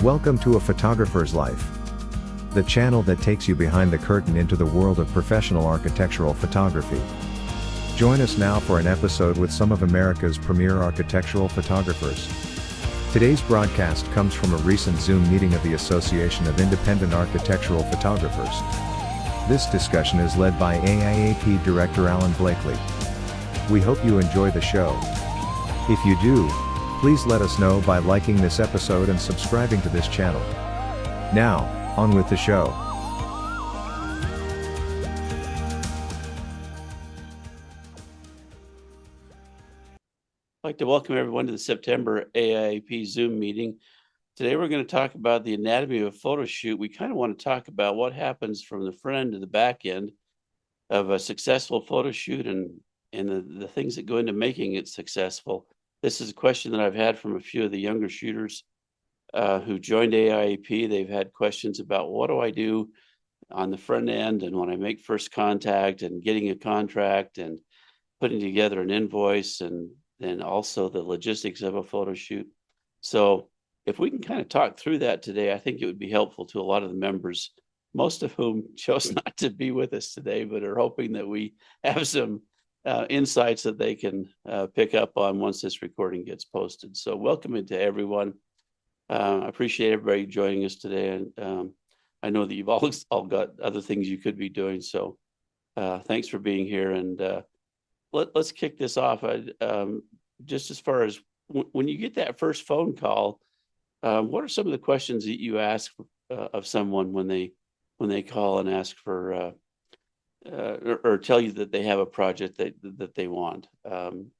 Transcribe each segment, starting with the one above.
Welcome to A Photographer's Life, the channel that takes you behind the curtain into the world of professional architectural photography. Join us now for an episode with some of America's premier architectural photographers. Today's broadcast comes from a recent Zoom meeting of the Association of Independent Architectural Photographers. This discussion is led by AIAP Director Alan Blakely. We hope you enjoy the show. If you do, please let us know by liking this episode and subscribing to this channel. Now, on with the show. I'd like to welcome everyone to the September AIAP Zoom meeting. Today we're going to talk about the anatomy of a photo shoot. We kind of want to talk about what happens from the front end to the back end of a successful photo shoot and the things that go into making it successful. This is a question that I've had from a few of the younger shooters who joined AIAP. They've had questions about what do I do on the front end and when I make first contact and getting a contract and putting together an invoice and then also the logistics of a photo shoot. So if we can kind of talk through that today, I think it would be helpful to a lot of the members, most of whom chose not to be with us today, but are hoping that we have some insights that they can pick up on once this recording gets posted. So welcome to everyone. I appreciate everybody joining us today. And I know that you've all got other things you could be doing. So thanks for being here. And let's kick this off. Just as far as when you get that first phone call, what are some of the questions that you ask of someone when they call and ask for or tell you that they have a project that they want?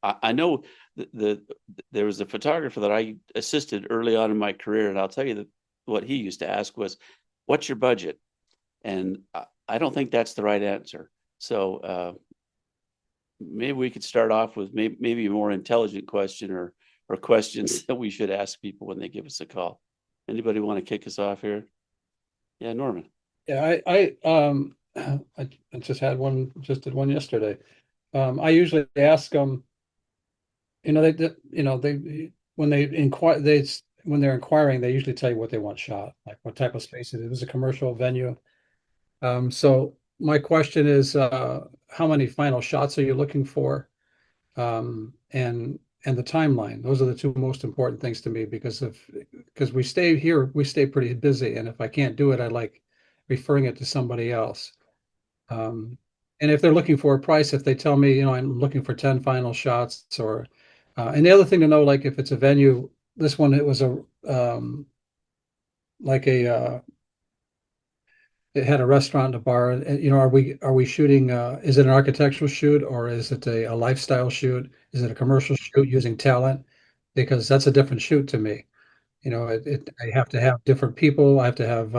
I know there was a photographer that I assisted early on in my career, and I'll tell you that what he used to ask was, "What's your budget?" And I don't think that's the right answer. So maybe we could start off with maybe a more intelligent question or questions that we should ask people when they give us a call. Anybody want to kick us off here? Yeah, Norman. Yeah, I just did one yesterday. I usually ask them, when they're inquiring, they usually tell you what they want shot, like what type of space it is. It was a commercial venue. So my question is, how many final shots are you looking for? And the timeline. Those are the two most important things to me because we stay pretty busy, and if I can't do it, I like referring it to somebody else. And if they're looking for a price, if they tell me, I'm looking for 10 final shots, and the other thing to know, like if it's a venue, this one, it was it had a restaurant and a bar. And, are we shooting, is it an architectural shoot or is it a lifestyle shoot? Is it a commercial shoot using talent? Because that's a different shoot to me. I have to have different people. I have to have,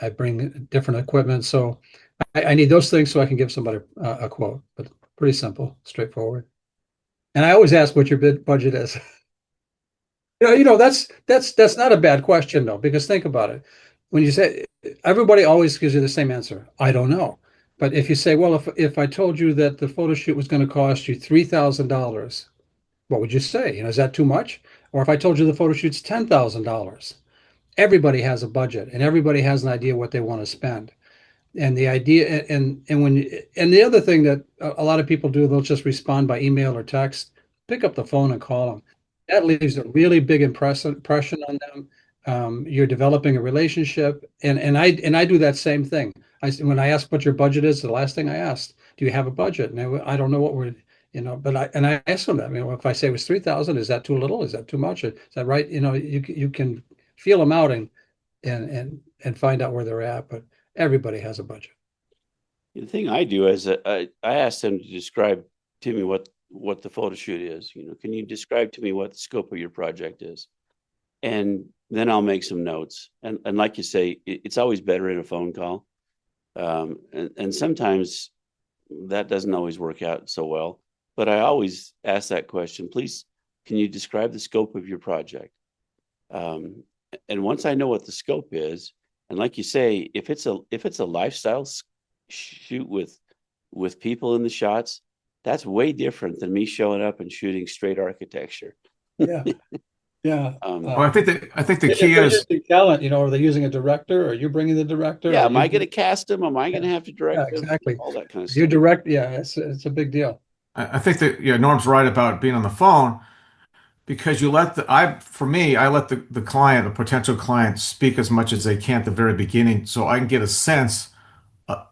I bring different equipment. So I need those things so I can give somebody a quote, but pretty simple, straightforward. And I always ask what your bid budget is. That's not a bad question though, because think about it. When you say, everybody always gives you the same answer. I don't know. But if you say, well, if I told you that the photo shoot was going to cost you $3,000, what would you say? Is that too much? Or if I told you the photo shoot's $10,000, everybody has a budget and everybody has an idea what they want to spend. And the idea, and the other thing that a lot of people do, they'll just respond by email or text. Pick up the phone and call them. That leaves a really big impression on them. You're developing a relationship, and I do that same thing. When I ask what your budget is, the last thing I asked, do you have a budget? And I don't know what but I ask them that. If I say it was 3,000, is that too little? Is that too much? Is that right? You can feel them out and find out where they're at, but everybody has a budget. The thing I do is I ask them to describe to me what the photo shoot is. Can you describe to me what the scope of your project is? And then I'll make some notes. And like you say, it's always better in a phone call. And sometimes that doesn't always work out so well. But I always ask that question, please, can you describe the scope of your project? And once I know what the scope is, and like you say, if it's a lifestyle shoot with people in the shots, that's way different than me showing up and shooting straight architecture. Yeah. Yeah. Um, Well, I think the If key they're is, using talent, are they using a director? Are you bringing the director? yeah, Are am you I going to cast them? Am I going to have to Yeah, direct them? exactly. All that kind of You stuff. direct, yeah, it's a big deal. I think that, yeah, Norm's right about being on the phone, because for me, I let the client, the potential client, speak as much as they can at the very beginning, so I can get a sense.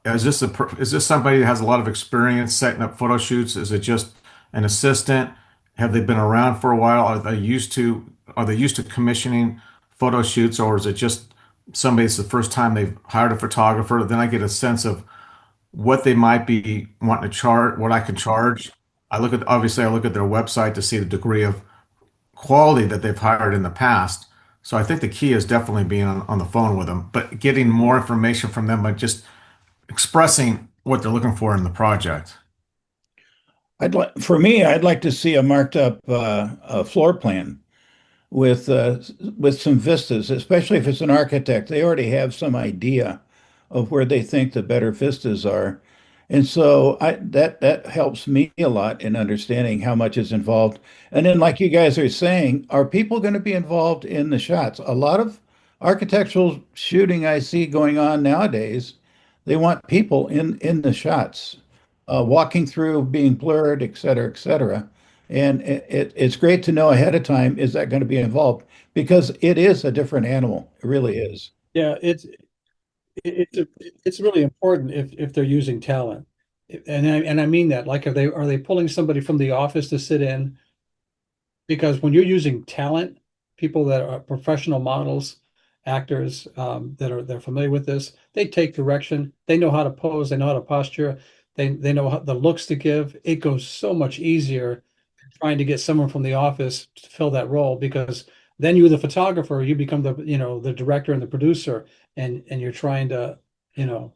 Is this somebody that has a lot of experience setting up photo shoots? Is it just an assistant? Have they been around for a while? Are they used to commissioning photo shoots, or is it just somebody it's the first time they've hired a photographer? Then I get a sense of what they might be wanting to charge, what I can charge. Obviously I look at their website to see the degree of quality that they've hired in the past. So I think the key is definitely being on the phone with them, but getting more information from them, but just expressing what they're looking for in the project. I'd like to see a marked up a floor plan with uh, with some vistas, especially if it's an architect. They already have some idea of where they think the better vistas are. And so that helps me a lot in understanding how much is involved. And then, like you guys are saying, are people going to be involved in the shots? A lot of architectural shooting I see going on nowadays, they want people in the shots, walking through, being blurred, et cetera, et cetera. And it's great to know ahead of time, is that going to be involved? Because it is a different animal. It really is. Yeah, it's really important if they're using talent. And I mean that, like, if they are they pulling somebody from the office to sit in? Because when you're using talent, people that are professional models, actors, they're familiar with this, they take direction, they know how to pose, they know how to posture, they know the looks to give. It goes so much easier trying to get someone from the office to fill that role, because then you, the photographer, you become the director and the producer, and you're trying to, you know,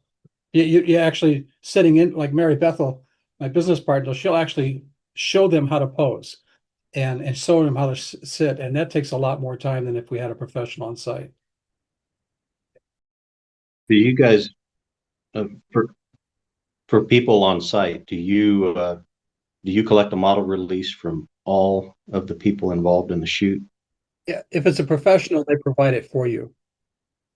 you're actually sitting in, like Mary Bethel, my business partner, she'll actually show them how to pose and show them how to sit, and that takes a lot more time than if we had a professional on site. Do you guys, uh, for for people on site, do you collect a model release from all of the people involved in the shoot? Yeah, if it's a professional, they provide it for you.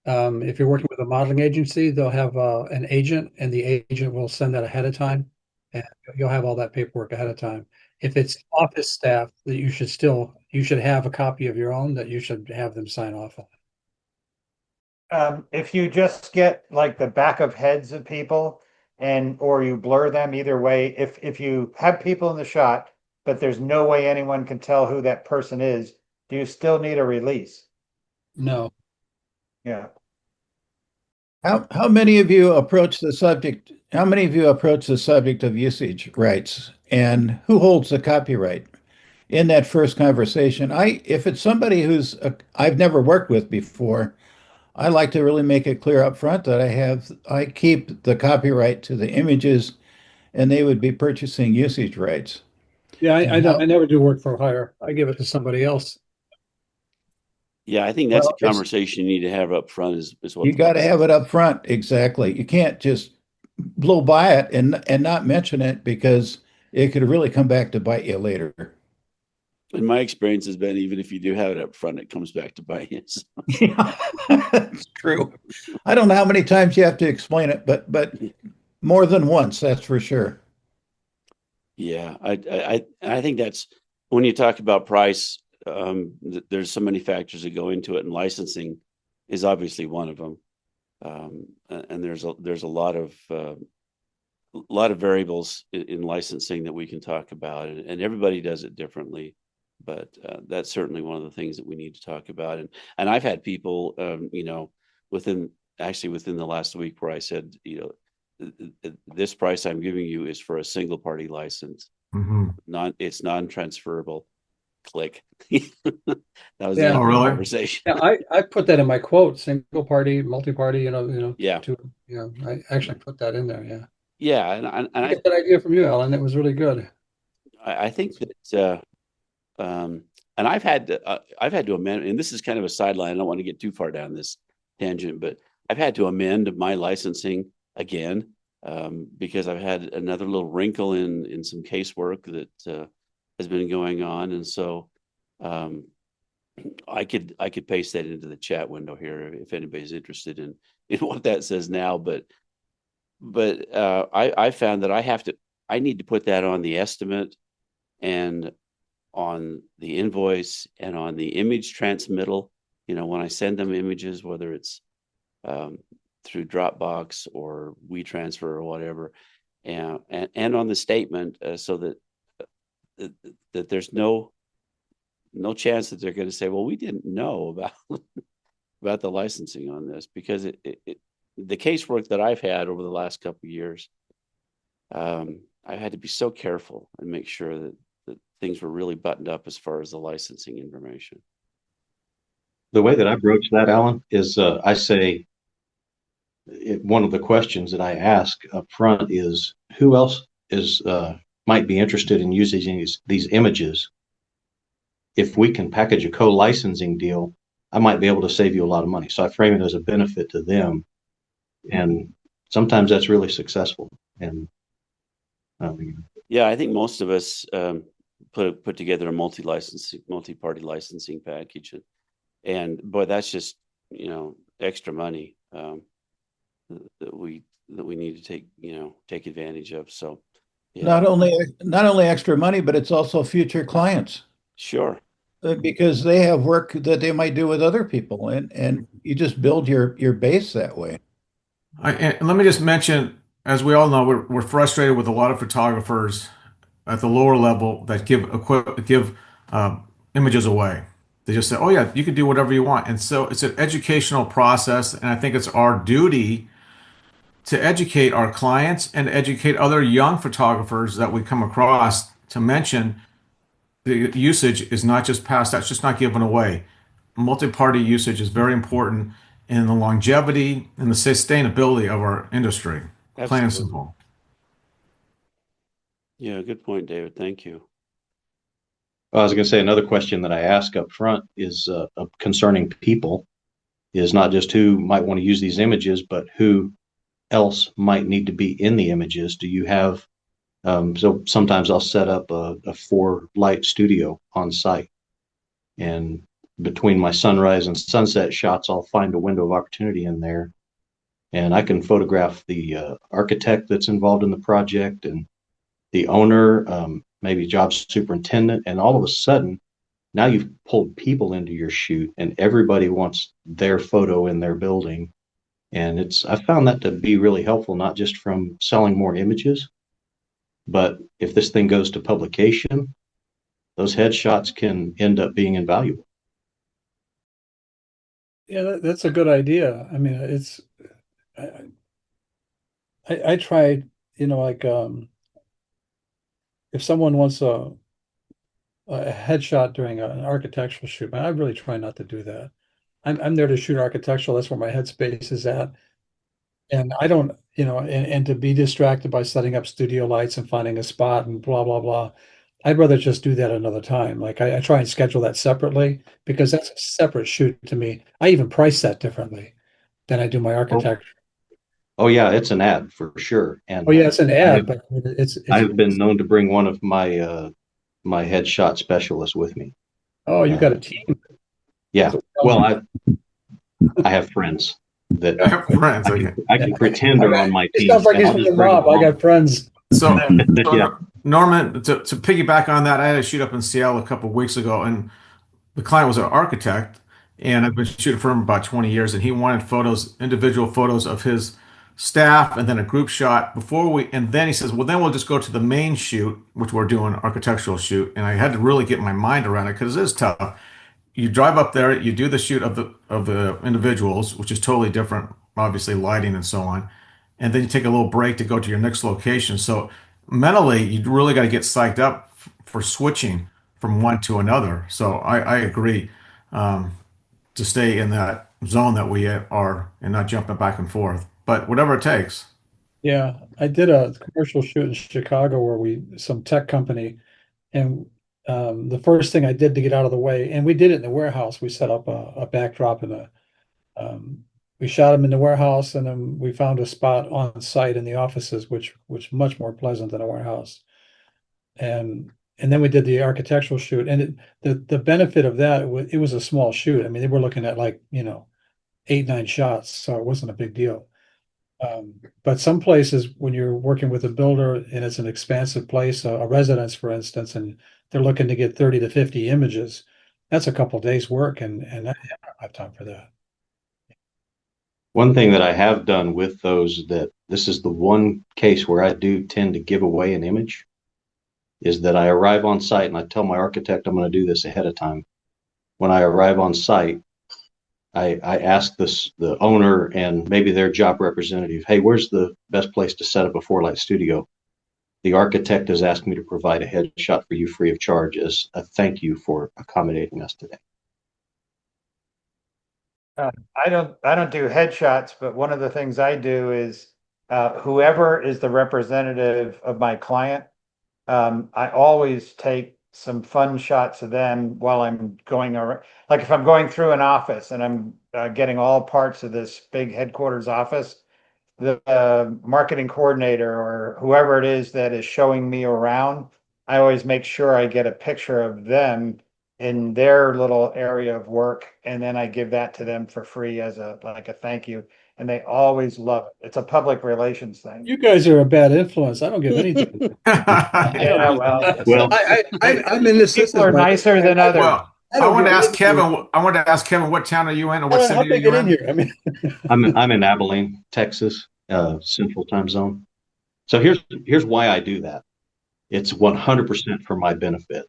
If you're working with a modeling agency, they'll have an agent, and the agent will send that ahead of time, and you'll have all that paperwork ahead of time. If it's office staff, that you should have a copy of your own that you should have them sign off on. If you just get like the back of heads of people or you blur them, either way, if you have people in the shot, but there's no way anyone can tell who that person is, do you still need a release? No, Yeah. How many of you approach the subject? How many of you approach the subject of usage rights and who holds the copyright in that first conversation? If it's somebody I've never worked with before, I like to really make it clear up front that I keep the copyright to the images, and they would be purchasing usage rights. yeah, And I don't. I how, never do work for hire. I give it to somebody else. Yeah, I think that's well, a conversation you need to have up front is what you got to have it up front. Exactly. You can't just blow by it and not mention it, because it could really come back to bite you later. in my experience has been, even if you do have it up front, it comes back to bite you. So, Yeah, that's true. I don't know how many times you have to explain it, but more than once, that's for sure. yeah, I think that's when you talk about price, there's so many factors that go into it, and licensing is obviously one of them. And there's a lot of variables in licensing that we can talk about, and everybody does it differently. But that's certainly one of the things that we need to talk about. And I've had people, within the last week, where I said, this price I'm giving you is for a single party license. Hmm. It's non-transferable. Click. That was the Yeah. end Oh, of the really? conversation. Yeah, I put that in my quote: single party, multi-party. Yeah. I actually put that in there. Yeah, Yeah, and I get that idea from you, Alan. It was really good. I think that and I've had to amend, and this is kind of a sideline. I don't want to get too far down this tangent, but I've had to amend my licensing again, because I've had another little wrinkle in some casework that has been going on, and so I could paste that into the chat window here if anybody's interested in what that says now. But I found that I need to put that on the estimate and on the invoice and on the image transmittal. When I send them images, whether it's through Dropbox or WeTransfer or whatever, and on the statement, so that there's no chance that they're going to say, well, we didn't know about the licensing on this, because the casework that I've had over the last couple of years, I had to be so careful and make sure that things were really buttoned up as far as the licensing information. The way that I broach that, Alan, is I say one of the questions that I ask up front is, who else might be interested in using these images? If we can package a co-licensing deal, I might be able to save you a lot of money. So I frame it as a benefit to them, and sometimes that's really successful. And yeah, I think most of us put together a multi-party licensing package, and boy, that's just extra money that we need to take advantage of. So yeah. Not only extra money, but it's also future clients. Sure. Because they have work that they might do with other people, and you just build your base that way. And let me just mention, as we all know, we're frustrated with a lot of photographers at the lower level that give images away. They just say, "Oh yeah, you can do whatever you want," and so it's an educational process, and I think it's our duty to educate our clients and educate other young photographers that we come across to mention the usage is not just passed, that's just not given away. Multi-party usage is very important in the longevity and the sustainability of our industry. Absolutely. Plain and simple. Yeah, good point, David. Thank you. I was going to say, another question that I ask up front is concerning people, is not just who might want to use these images, but who else might need to be in the images. Do you have so sometimes I'll set up a 4-light studio on site, and between my sunrise and sunset shots, I'll find a window of opportunity in there, and I can photograph the architect that's involved in the project and the owner, maybe job superintendent, and all of a sudden, now you've pulled people into your shoot, and everybody wants their photo in their building. And I found that to be really helpful, not just from selling more images, but if this thing goes to publication, those headshots can end up being invaluable. Yeah, that's a good idea. I mean, I tried, like if someone wants a headshot during an architectural shoot, I really try not to do that. I'm there to shoot architectural. That's where my headspace is at. And I don't, and to be distracted by setting up studio lights and finding a spot and blah, blah, blah. I'd rather just do that another time. Like I try and schedule that separately, because that's a separate shoot to me. I even price that differently than I do my architecture. Oh yeah, it's an ad for sure. And Oh yeah, it's an ad, but it's I've been known to bring one of my my headshot specialists with me. Oh, you got a team. Yeah. Well, I have friends that I have friends. I can pretend are on my It team. sounds like he's from the mob. I got friends. So, Yeah. Norman, to piggyback on that, I had a shoot up in Seattle a couple of weeks ago, and the client was an architect, and I've been shooting for him about 20 years, and he wanted photos, individual photos of his staff, and then a group shot and then he says, well, then we'll just go to the main shoot, which we're doing, architectural shoot, and I had to really get my mind around it because it is tough. You drive up there, you do the shoot of the individuals, which is totally different, obviously lighting and so on, and then you take a little break to go to your next location. So mentally, you really got to get psyched up for switching from one to another. So I agree, to stay in that zone that we are and not jumping back and forth. But whatever it takes. Yeah, I did a commercial shoot in Chicago where some tech company, and the first thing I did to get out of the way, and we did it in the warehouse. We set up a backdrop and we shot them in the warehouse, and then we found a spot on site in the offices, which much more pleasant than a warehouse. And and then we did the architectural shoot, and the benefit of that, it was a small shoot. I mean, they were looking at like, 8, 9 shots, so it wasn't a big deal. But some places, when you're working with a builder and it's an expansive place, a residence, for instance, and they're looking to get 30 to 50 images, that's a couple days work, and I don't have time for that. One thing that I have done with those, that this is the one case where I do tend to give away an image, is that I arrive on site and I tell my architect I'm going to do this ahead of time. When I arrive on site, I ask the owner and maybe their job representative, hey, where's the best place to set up a 4-light studio? The architect has asked me to provide a headshot for you free of charge as a thank you for accommodating us today. I don't do headshots, but one of the things I do is whoever is the representative of my client, I always take some fun shots of them while I'm going around. Like if I'm going through an office and I'm getting all parts of this big headquarters office, the marketing coordinator or whoever it is that is showing me around, I always make sure I get a picture of them in their little area of work, and then I give that to them for free as a thank you, and they always love it. It's a public relations thing. You guys are a bad influence. I don't give anything. I don't Yeah, do well, that. Well, I'm in this people system. are nicer than others. Well, I don't wanted to give ask anything. Kevin. I wanted to ask Kevin, what town are you in, or what How city are big you it in in? here? I mean, I'm in Abilene, Texas, Central Time Zone. So here's why I do that. It's 100% for my benefit.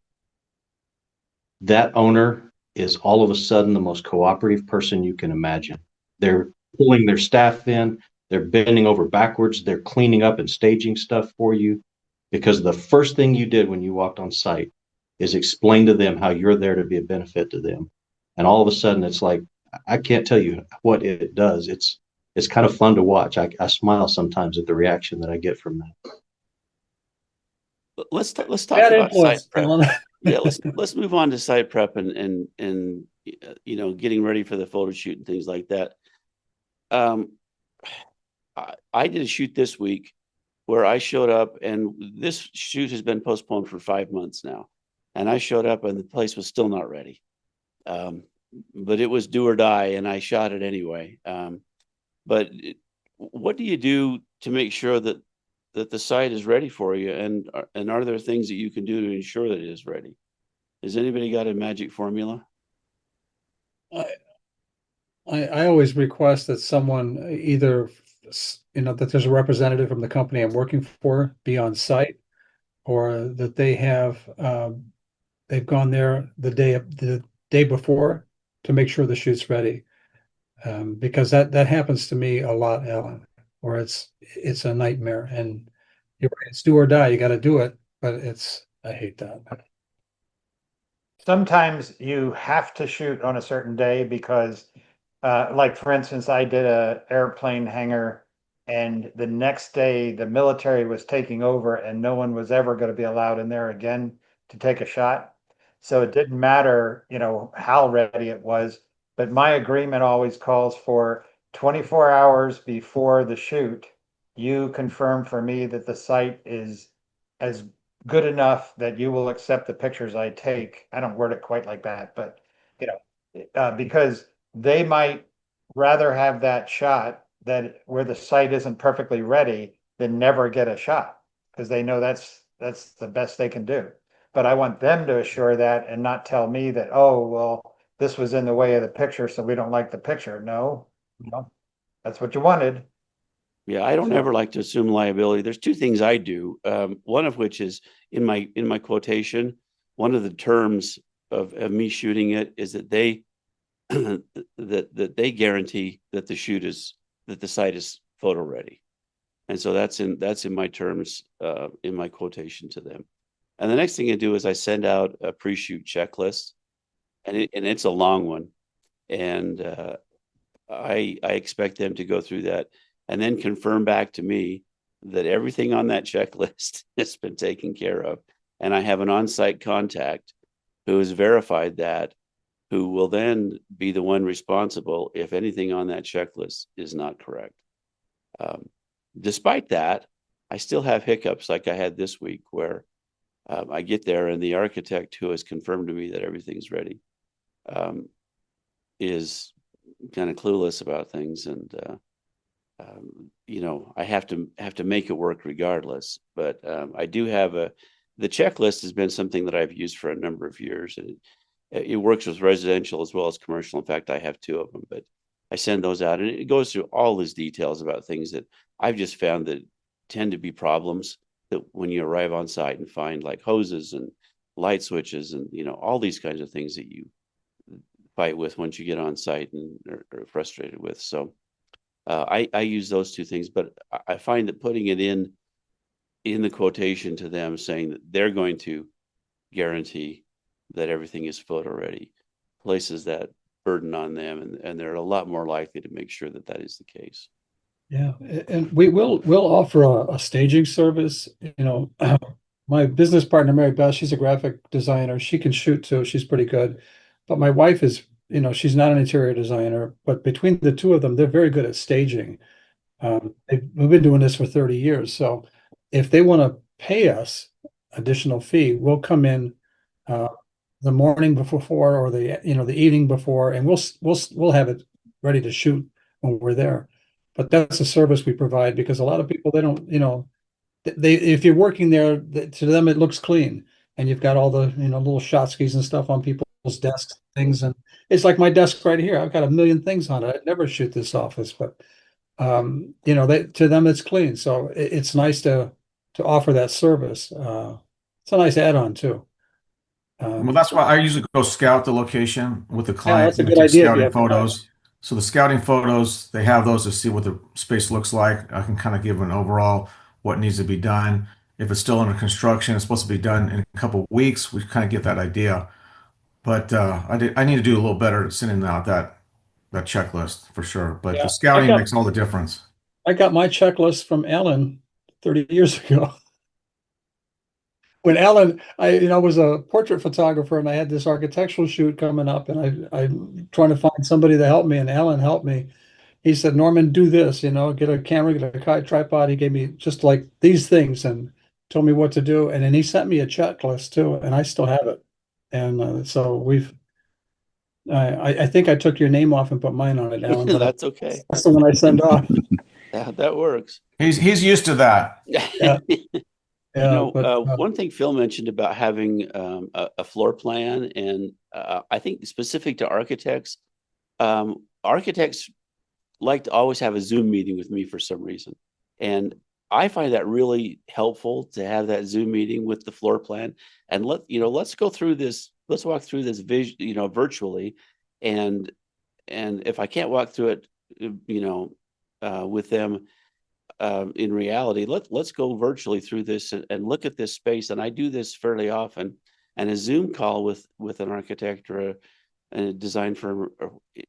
That owner is all of a sudden the most cooperative person you can imagine. They're pulling their staff in, they're bending over backwards, they're cleaning up and staging stuff for you, because the first thing you did when you walked on site is explain to them how you're there to be a benefit to them. And all of a sudden it's like, I can't tell you what it does. It's kind of fun to watch. I smile sometimes at the reaction that I get from that. Let's talk bad about site influence. prep. Alan. Yeah, let's move on to site prep and getting ready for the photo shoot and things like that. I did a shoot this week where I showed up, and this shoot has been postponed for 5 months now, and I showed up and the place was still not ready. But it was do or die, and I shot it anyway. But what do you do to make sure that the site is ready for you, and are there things that you can do to ensure that it is ready? Has anybody got a magic formula? I always request that someone either, that there's a representative from the company I'm working for be on site, or that they've gone there the day before to make sure the shoot's ready. Because that happens to me a lot, Alan, where it's a nightmare, and you're right, it's do or die. You got to do it, but I hate that. Sometimes you have to shoot on a certain day because, like for instance, I did a airplane hangar, and the next day the military was taking over, and no one was ever going to be allowed in there again to take a shot. So it didn't matter, how ready it was. But my agreement always calls for 24 hours before the shoot, you confirm for me that the site is as good enough that you will accept the pictures I take. I don't word it quite like that, but because they might rather have that shot that where the site isn't perfectly ready than never get a shot, because they know that's the best they can do. But I want them to assure that and not tell me that, oh, well, this was in the way of the picture, so we don't like the picture. No, that's what you wanted. Yeah, I don't ever like to assume liability. There's two things I do. One of which is in my quotation. One of the terms of me shooting it is that they that they guarantee that the site is photo ready, and so that's in my terms in my quotation to them. And the next thing I do is I send out a pre-shoot checklist, and it's a long one, and I expect them to go through that and then confirm back to me that everything on that checklist has been taken care of. And I have an on-site contact who has verified that, who will then be the one responsible if anything on that checklist is not correct. Despite that, I still have hiccups like I had this week where I get there, and the architect who has confirmed to me that everything's ready is kind of clueless about things, and I have to make it work regardless. But I do have the checklist has been something that I've used for a number of years, and it works with residential as well as commercial. In fact, I have two of them, but I send those out, and it goes through all these details about things that I've just found that tend to be problems that when you arrive on site and find, like hoses and light switches and all these kinds of things that you fight with once you get on site and are frustrated with. So I use those two things, but I find that putting it in the quotation to them, saying that they're going to guarantee that everything is photo ready, places that burden on them, and they're a lot more likely to make sure that that is the case. Yeah, and we'll offer a staging service. My business partner, Mary Beth, she's a graphic designer. She can shoot too. She's pretty good. But my wife is, she's not an interior designer, but between the two of them, they're very good at staging. We've been doing this for 30 years. So if they want to pay us additional fee, we'll come in the morning before, or the evening before, and we'll have it ready to shoot when we're there. But that's a service we provide, because a lot of people, they don't, if you're working there, to them it looks clean, and you've got all the little shot skis and stuff on people's desks, things, and it's like my desk right here. I've got a million things on it. I'd never shoot this office, but to them it's clean. So it's nice to offer that service. It's a nice add-on too. Well, that's why I usually go scout the location with the Yeah, client. that's a and good take idea. Scouting photos. So the scouting photos, they have those to see what the space looks like. I can kind of give an overall what needs to be done. If it's still under construction, it's supposed to be done in a couple of weeks. We kind of get that idea. But I need to do a little better at sending out that checklist for sure. But Yeah, the scouting makes all the difference. I got my checklist from Alan 30 years ago. When Alan, I was a portrait photographer, and I had this architectural shoot coming up, and I'm trying to find somebody to help me, and Alan helped me. He said, Norman, do this, get a camera, get a tripod. He gave me just like these things and told me what to do. And then he sent me a checklist too, and I still have it. And so I think I took your name off and put mine on it, Alan, but That's okay. that's the one I send off. That works. He's used to that. Yeah. Yeah, one thing Phil mentioned about having a floor plan, and I think specific to architects, architects like to always have a Zoom meeting with me for some reason. And I find that really helpful to have that Zoom meeting with the floor plan, and let's go through this. Let's walk through this virtually. And if I can't walk through it, with them, in reality, let's go virtually through this and look at this space. And I do this fairly often, and a Zoom call with an architect or a design firm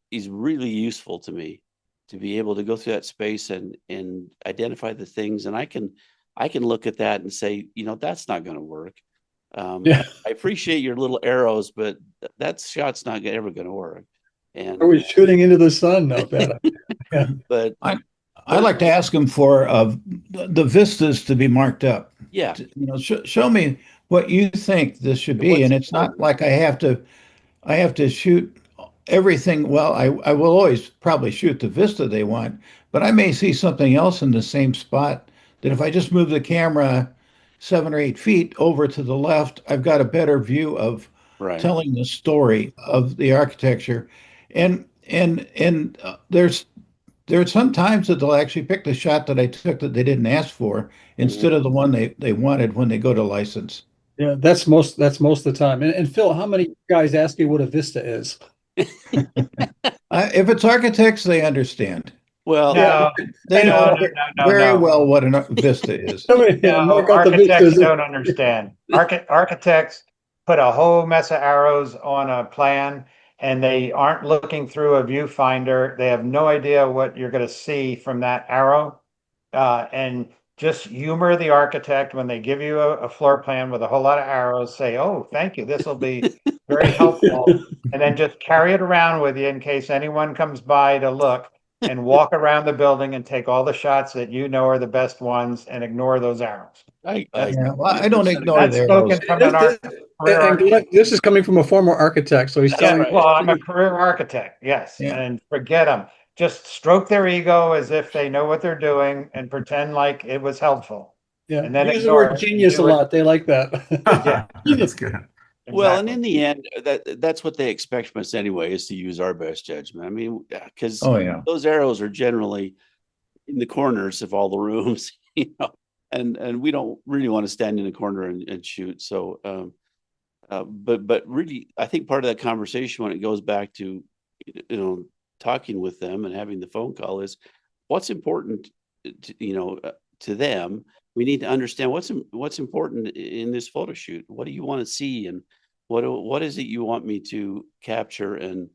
is really useful to me, to be able to go through that space and identify the things. And I can look at that and say, that's not going to work. yeah. I appreciate your little arrows, but that shot's not ever going to work. And Are we shooting into the sun? No, bad. Yeah. but I like to ask them for the vistas to be marked up. yeah, Show me what you think this should be, and it's not like I have to shoot everything. Well, I will always probably shoot the vista they want, but I may see something else in the same spot that if I just move the camera 7 or 8 feet over to the left, I've got a better view of right. telling the story of the architecture. And there's some times that they'll actually pick the shot that I took that they didn't ask for instead of the one they wanted when they go to license. Yeah, that's most of the time. And Phil, how many guys ask you what a vista is? If it's architects, they understand. Well, they know very no. well what a vista is. No, architects don't understand. Architects put a whole mess of arrows on a plan, and they aren't looking through a viewfinder. They have no idea what you're going to see from that arrow. And just humor the architect when they give you a floor plan with a whole lot of arrows. Say, oh, thank you. This will be very helpful. And then just carry it around with you in case anyone comes by to look, and walk around the building and take all the shots that are the best ones and ignore those arrows. I Yeah, well, I don't ignore That's the spoken arrows. from an career And architect. this is coming from a former architect, so he's That's Yeah, telling right. well, I'm a career architect, yes, Yeah. and forget them. Just stroke their ego as if they know what they're doing and pretend like it was helpful, yeah, and then use the ignore word it and genius a do it. lot. They like that. Yeah, That's good. Well, and exactly. in the end, that's what they expect from us anyway, is to use our best judgment. I mean, because Oh, yeah. those arrows are generally in the corners of all the rooms, and we don't really want to stand in a corner and shoot. So, but really, I think part of that conversation, when it goes back to, talking with them and having the phone call, is what's important to them. We need to understand what's important in this photo shoot. What do you want to see, and what is it you want me to capture, and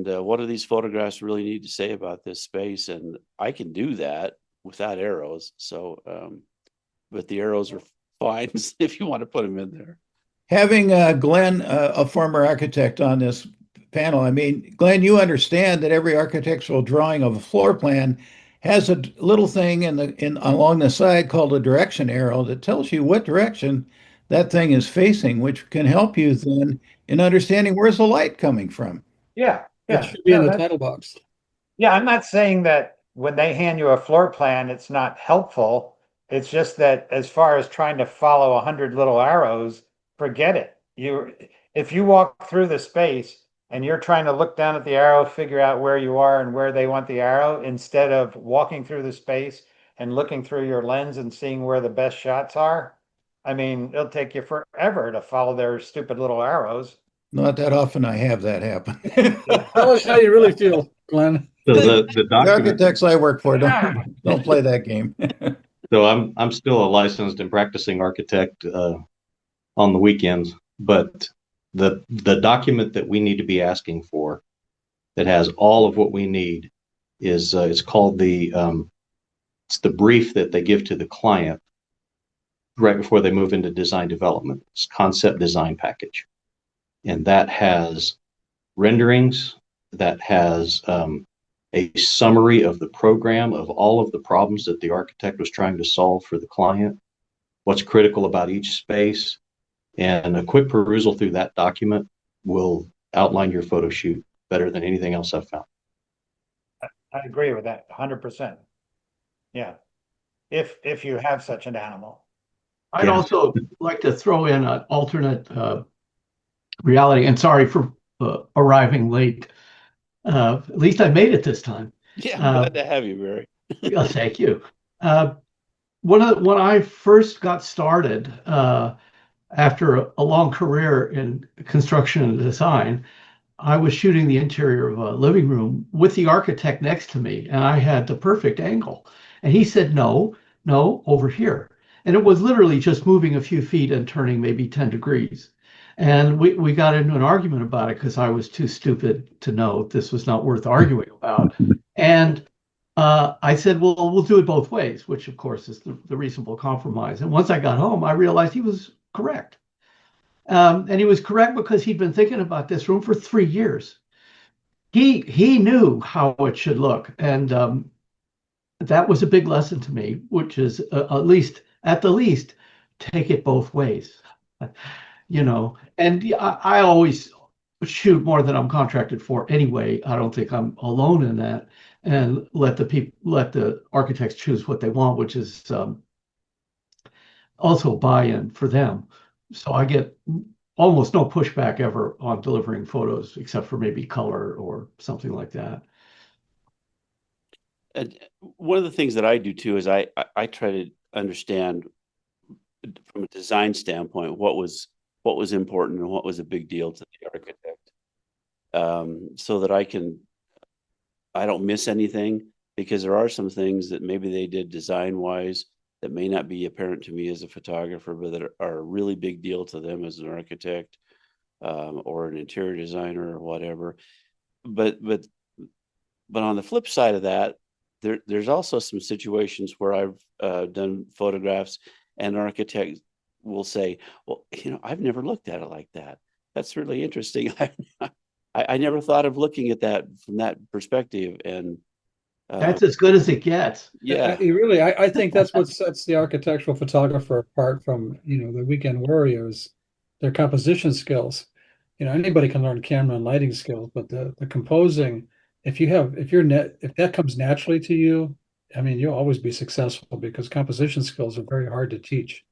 what do these photographs really need to say about this space? And I can do that without arrows. So, but the arrows are fine if you want to put them in there. Having Glenn, a former architect, on this panel, I mean, Glenn, you understand that every architectural drawing of a floor plan has a little thing in along the side called a direction arrow that tells you what direction that thing is facing, which can help you then in understanding where's the light coming from. Yeah, It yeah. should be in No, the that's title box. yeah, I'm not saying that when they hand you a floor plan, it's not helpful. It's just that as far as trying to follow 100 little arrows, forget it. If you walk through the space and you're trying to look down at the arrow, figure out where you are and where they want the arrow, instead of walking through the space and looking through your lens and seeing where the best shots are, I mean, it'll take you forever to follow their stupid little arrows. Not that often I have that happen. Tell us how you really feel, Glenn. So the The document. architects I work for don't play that game. So I'm still a licensed and practicing architect on the weekends, but the document that we need to be asking for that has all of what we need is it's called it's the brief that they give to the client right before they move into design development. It's concept design package, and that has renderings, that has a summary of the program of all of the problems that the architect was trying to solve for the client, what's critical about each space, and a quick perusal through that document will outline your photo shoot better than anything else I've found. I agree with that 100%. Yeah. If you have such an animal. I'd Yeah. also like to throw in an alternate reality, and sorry for arriving late. At least I made it this time. Yeah, I'm glad to have you, Barry. Yeah, thank you. When I first got started, after a long career in construction and design, I was shooting the interior of a living room with the architect next to me, and I had the perfect angle. And he said, no, no, over here. And it was literally just moving a few feet and turning maybe 10 degrees. And we got into an argument about it because I was too stupid to know this was not worth arguing about. And I said, well, we'll do it both ways, which of course is the reasonable compromise. And once I got home, I realized he was correct. And he was correct because he'd been thinking about this room for 3 years. He knew how it should look, and that was a big lesson to me, which is at the least, take it both ways. And I always shoot more than I'm contracted for anyway. I don't think I'm alone in that, and let the architects choose what they want, which is also buy-in for them. So I get almost no pushback ever on delivering photos, except for maybe color or something like that. And one of the things that I do too is I try to understand from a design standpoint what was important and what was a big deal to the architect, so that I don't miss anything, because there are some things that maybe they did design wise that may not be apparent to me as a photographer, but that are a really big deal to them as an architect, or an interior designer or whatever. But on the flip side of that, there's also some situations where I've done photographs and an architect will say, well, I've never looked at it like that. That's really interesting. I never thought of looking at that from that perspective. And That's as good as it gets. Yeah. I think that's what sets the architectural photographer apart from, the weekend warriors, their composition skills. Anybody can learn camera and lighting skills, but the composing, if that comes naturally to you, I mean, you'll always be successful because composition skills are very hard to teach.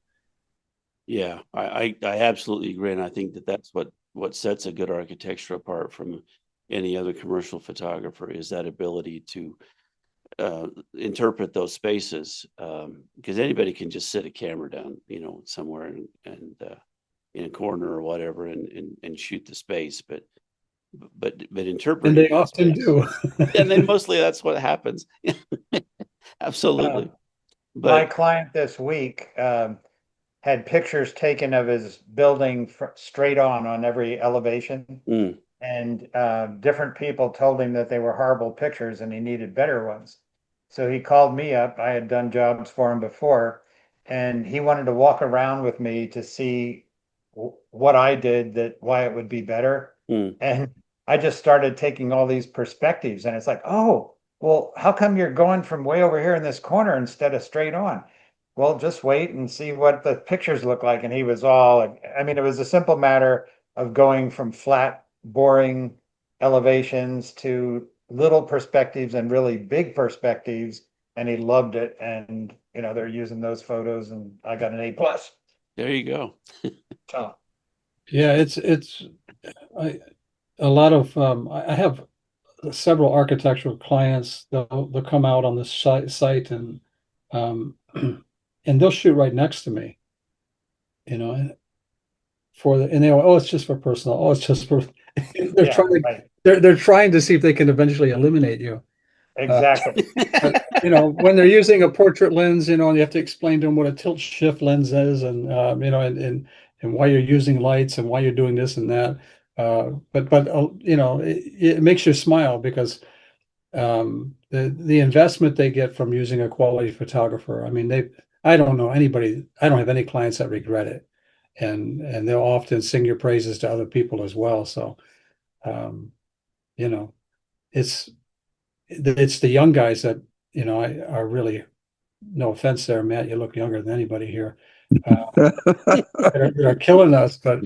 Yeah, I absolutely agree, and I think that that's what sets a good architecture apart from any other commercial photographer is that ability to interpret those spaces. Because anybody can just sit a camera down, somewhere and in a corner or whatever, and shoot the space, but And they interpreting that often space, do. and then mostly that's what happens. Absolutely, My but client this week had pictures taken of his building straight on every elevation. mm, And different people told him that they were horrible pictures and he needed better ones. So he called me up. I had done jobs for him before, and he wanted to walk around with me to see what I did, that why it would be better. mm. And I just started taking all these perspectives, and it's like, oh, well, how come you're going from way over here in this corner instead of straight on? Well, just wait and see what the pictures look like. And he was all, I mean, it was a simple matter of going from flat, boring elevations to little perspectives and really big perspectives. And he loved it. And, they're using those photos, and I got an A+. There you go. So, Yeah, a lot of I have several architectural clients. They'll come out on the site and um, and they'll shoot right next to me, and and they go, oh, it's just for personal. Oh, it's just for they're yeah, trying right. they're trying to see if they can eventually eliminate you. Exactly. But, when they're using a portrait lens, and you have to explain to them what a tilt shift lens is, and and why you're using lights and why you're doing this and that. It makes you smile because the investment they get from using a quality photographer. I mean, I don't know anybody. I don't have any clients that regret it, and they'll often sing your praises to other people as well. So, um, you know, it's it's the young guys that are really, no offense there, Matt. You look younger than anybody here. That are killing us, but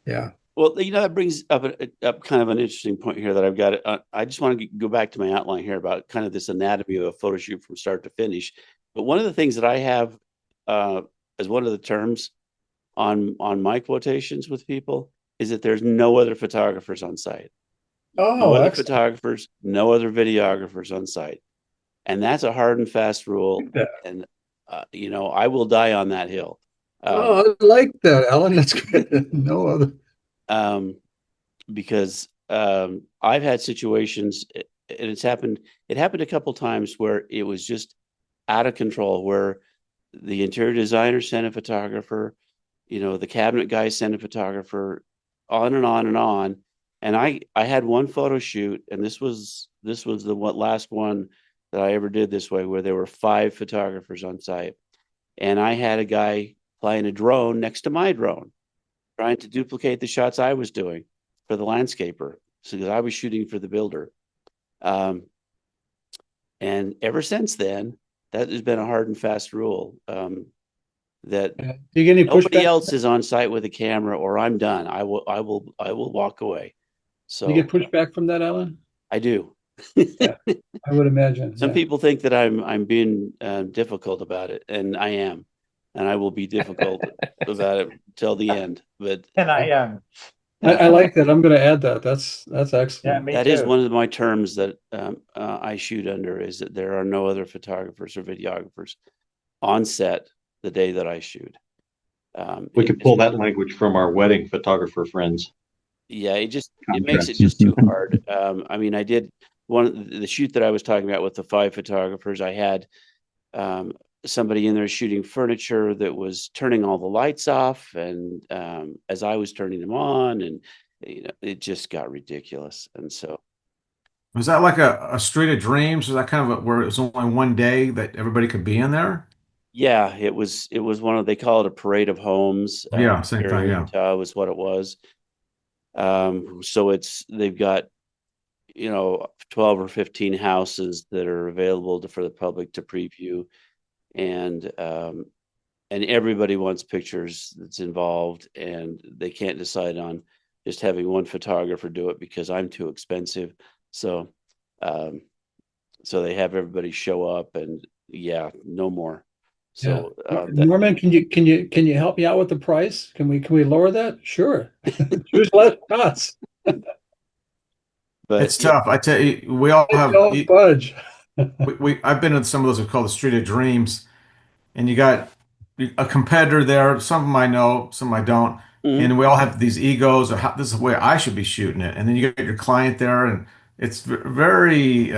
yeah. Well, that brings up kind of an interesting point here that I've got. I just want to go back to my outline here about kind of this anatomy of a photo shoot from start to finish. But one of the things that I have as one of the terms on my quotations with people is that there's no other photographers on site. No other photographers, no other videographers on site. And that's a hard and fast rule. And, I will die on that hill. I like that, Alan. That's good. No other. Because I've had situations, and it happened a couple times where it was just out of control, where the interior designer sent a photographer, the cabinet guy sent a photographer, on and on and on. And I had one photo shoot, and this was the last one that I ever did this way, where there were 5 photographers on site, and I had a guy flying a drone next to my drone, trying to duplicate the shots I was doing for the landscaper, because I was shooting for the builder. And ever since then, that has been a hard and fast rule. That Do you get any nobody pushback? else is on site with a camera, or I'm done. I will walk away. So You get pushback from that, Alan? I do. Yeah, I would imagine. Some people think that I'm being difficult about it, and I am, and I will be difficult about it till the end. But And I am. I like that. I'm going to add that. That's Yeah, excellent. me that too. is one of my terms that I shoot under, is that there are no other photographers or videographers on set the day that I shoot. We could pull that language from our wedding photographer friends. Yeah, it makes it just too hard. I mean, I did the shoot that I was talking about with the 5 photographers. I had somebody in there shooting furniture that was turning all the lights off, and as I was turning them on, and it just got ridiculous. And so, Was that like a Street of Dreams? Was that kind of where it was only one day that everybody could be in there? yeah, it was one of, they call it a parade of homes. Yeah, same Here thing. in Yeah. Utah was what it was. So they've got 12 or 15 houses that are available for the public to preview, and everybody wants pictures that's involved, and they can't decide on just having one photographer do it because I'm too expensive. So they have everybody show up, and no more. So Norman, can you help me out with the price? Can we lower that? Sure. Choose less costs. But It's tough. I tell you, we all have. Don't budge. I've been in some of those are called the Street of Dreams, and you got a competitor there. Some of them I know, some I don't, and we all have these egos. Or this is the way I should be shooting it, and then you get your client there, and it's very.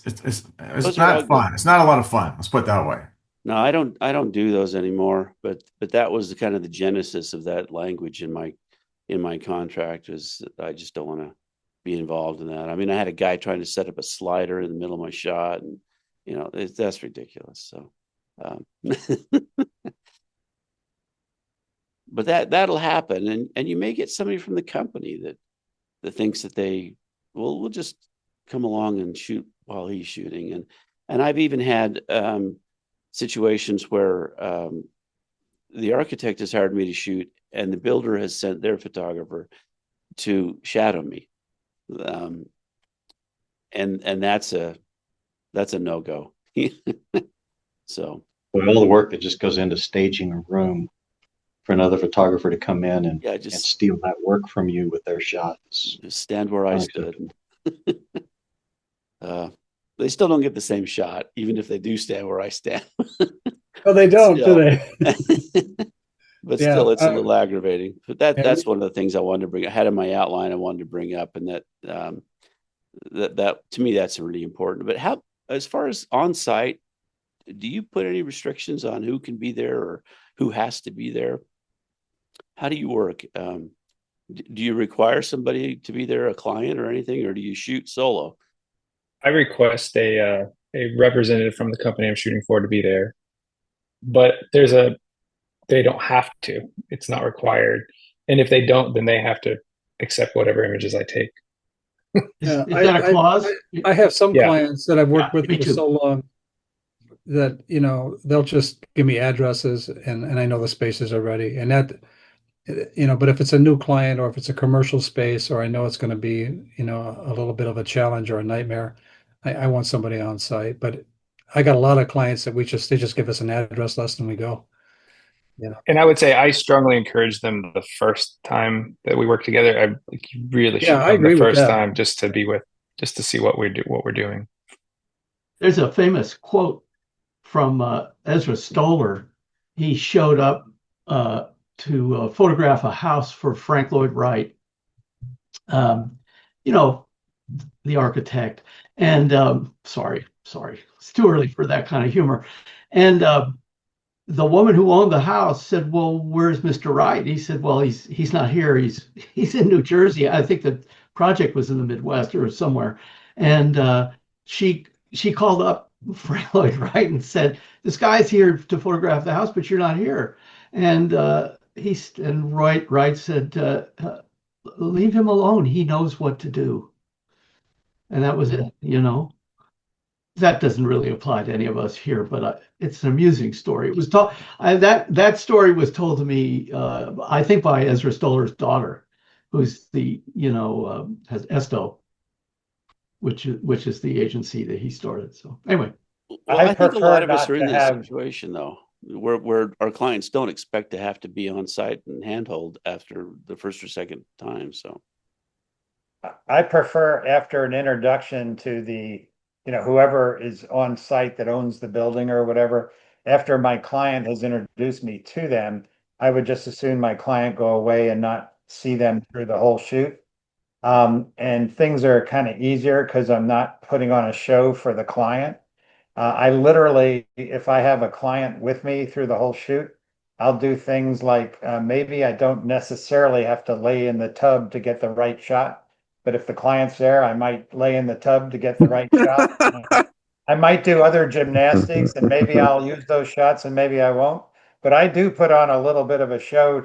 It's not fun. It's not a lot of fun. Let's put it that way. No, I don't do those anymore. But that was the kind of the genesis of that language in my contract, is that I just don't want to be involved in that. I mean, I had a guy trying to set up a slider in the middle of my shot, and that's ridiculous. So, but that'll happen, and you may get somebody from the company that thinks that we'll just come along and shoot while he's shooting, and I've even had situations where the architect has hired me to shoot, and the builder has sent their photographer to shadow me, and that's a no-go. So, well, all the work that just goes into staging a room for another photographer to come in and steal that work from you with their shots. Just stand where I stood. They still don't get the same shot, even if they do stand where I stand. Oh, they don't, do they? But still, it's a little aggravating. But that's one of the things I wanted to bring. I had in my outline I wanted to bring up, and that to me, that's really important. But how, as far as on site, do you put any restrictions on who can be there or who has to be there? How do you work? Do you require somebody to be there, a client or anything, or do you shoot solo? I request a representative from the company I'm shooting for to be there, but they don't have to. It's not required, and if they don't, then they have to accept whatever images I take. Is that a clause? I have some clients that I've worked with me for too. so long that they'll just give me addresses, and I know the spaces are ready, and that. But if it's a new client or if it's a commercial space, or I know it's going to be, a little bit of a challenge or a nightmare, I want somebody on site. But I got a lot of clients that they just give us an address list and we go. And I would say I strongly encourage them the first time that we work together. I really should come the first time just to see what we're doing. There's a famous quote from Ezra Stoller. He showed up to photograph a house for Frank Lloyd Wright, the architect. And sorry, it's too early for that kind of humor. And the woman who owned the house said, "Well, where's Mr. Wright?" He said, "Well, he's not here. He's in New Jersey." I think the project was in the Midwest or somewhere. And she called up Frank Lloyd Wright and said, "This guy's here to photograph the house, but you're not here." And Wright said, "Leave him alone. He knows what to do." And that was it. That doesn't really apply to any of us here, but it's an amusing story. It was told. That story was told to me, I think, by Ezra Stoller's daughter, who's has Esto, which is the agency that he started. So anyway, I think a lot of us are in this situation though, where our clients don't expect to have to be on site and handhold after the first or second time. So I prefer, after an introduction to the whoever is on site that owns the building or whatever, after my client has introduced me to them, I would just as soon my client go away and not see them through the whole shoot. And things are kind of easier because I'm not putting on a show for the client. I literally, if I have a client with me through the whole shoot, I'll do things like maybe I don't necessarily have to lay in the tub to get the right shot. But if the client's there, I might lay in the tub to get the right shot. I might do other gymnastics, and maybe I'll use those shots and maybe I won't. But I do put on a little bit of a show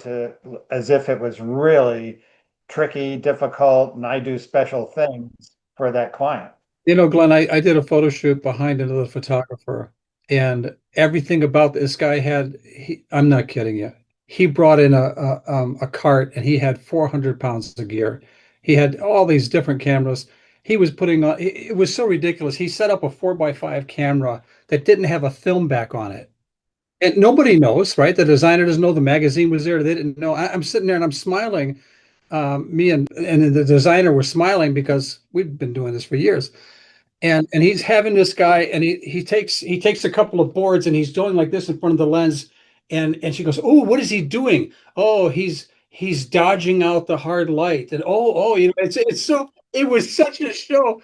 as if it was really tricky, difficult, and I do special things for that client. You know, Glenn, I did a photo shoot behind another photographer, and everything about this guy I'm not kidding you. He brought in a cart, and he had 400 pounds of gear. He had all these different cameras. He was putting on, it was so ridiculous. He set up a 4x5 camera that didn't have a film back on it. And nobody knows, right? The designer doesn't know, the magazine was there. They didn't know. I'm sitting there and I'm smiling. Me and the designer were smiling because we've been doing this for years. And he's having this guy, and he takes a couple of boards, and he's doing like this in front of the lens, and she goes, "Oh, what is he doing? Oh, he's dodging out the hard light." And you know, it's so it was such a show.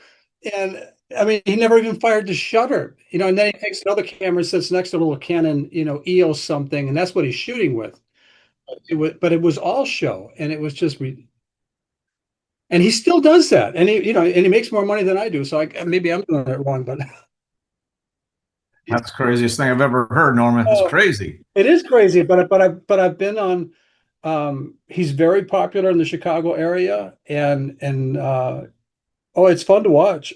And I mean, he never even fired the shutter, you know. And then he takes another camera, sits next to a little Canon, you know, EOS something, and that's what he's shooting with. But it was all show, and it was just and he still does that, and he makes more money than I do. So maybe I'm doing it wrong, but That's the craziest thing I've ever heard, Norman. It's crazy. it is crazy. But I've been on. He's very popular in the Chicago area, and it's fun to watch.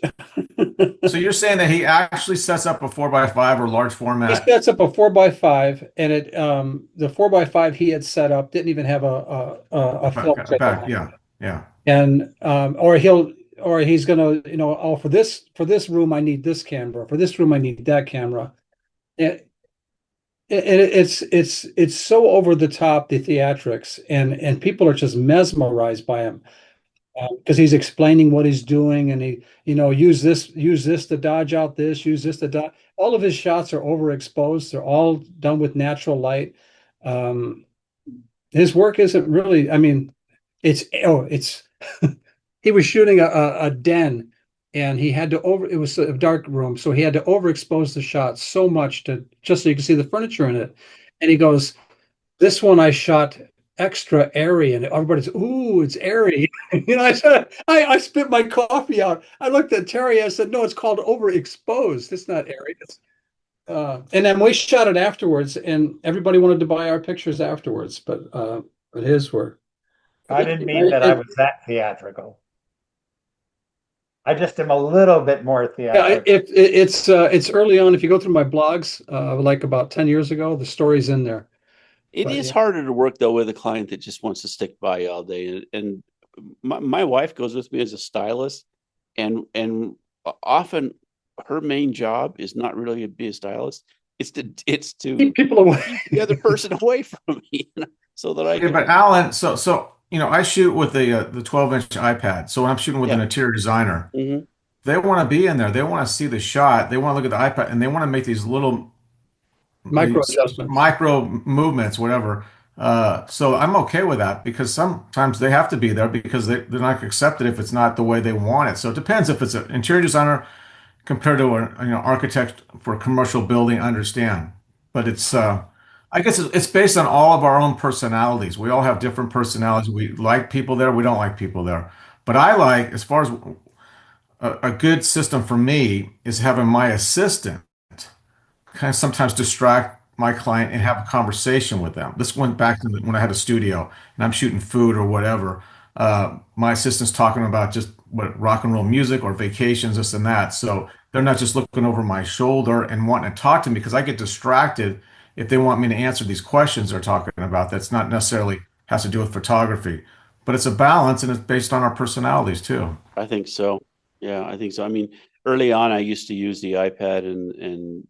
So you're saying that he actually sets up a 4x5 or large He format? sets up a 4x5, and the 4x5 he had set up didn't even have a film kit on it. Yeah. And he's gonna, you know, oh, for this room I need this camera, for this room I need that camera. And it's so over the top, the theatrics, and people are just mesmerized by him, because he's explaining what he's doing, and he, you know, use this to dodge out this, use this to dodge. All of his shots are overexposed. They're all done with natural light. His work isn't really, I mean, it's he was shooting a den, and he had to it was a dark room, so he had to overexpose the shot so much to just so you can see the furniture in it. And he goes, "This one I shot extra airy," and everybody's, "Ooh, it's airy." You know, I spit my coffee out. I looked at Terry, I said, "No, it's called overexposed. It's not airy." And then we shot it afterwards, and everybody wanted to buy our pictures afterwards, but his were. I didn't mean that I was that theatrical. I just am a little bit more Yeah, theatrical. it's early on. If you go through my blogs, like about 10 years ago, the story's in there. It But is yeah. harder to work though with a client that just wants to stick by all day. And my wife goes with me as a stylist, and often her main job is not really to be a stylist. It's to Keep people away. keep the other person away from me, you know, so that I Yeah, can. but Alan, so you know, I shoot with the 12-inch iPad. So when I'm shooting with an Yeah. interior designer, Mhm. they want to be in there. They want to see the shot. They want to look at the iPad, and they want to make Micro these adjustments. micro movements, whatever. So I'm okay with that because sometimes they have to be there because they're not gonna accept it if it's not the way they want it. So it depends if it's an interior designer compared to a architect for a commercial building. I understand, but I guess it's based on all of our own personalities. We all have different personalities. We like people there. We don't like people there. But I like, as far as a good system for me, is having my assistant kind of sometimes distract my client and have a conversation with them. This went back to when I had a studio and I'm shooting food or whatever. My assistant's talking about just what rock and roll music or vacations, this and that. So they're not just looking over my shoulder and wanting to talk to me because I get distracted if they want me to answer these questions they're talking about. That's not necessarily has to do with photography, but it's a balance and it's based on our personalities too. I think so. Yeah, I think so. I mean, early on, I used to use the iPad and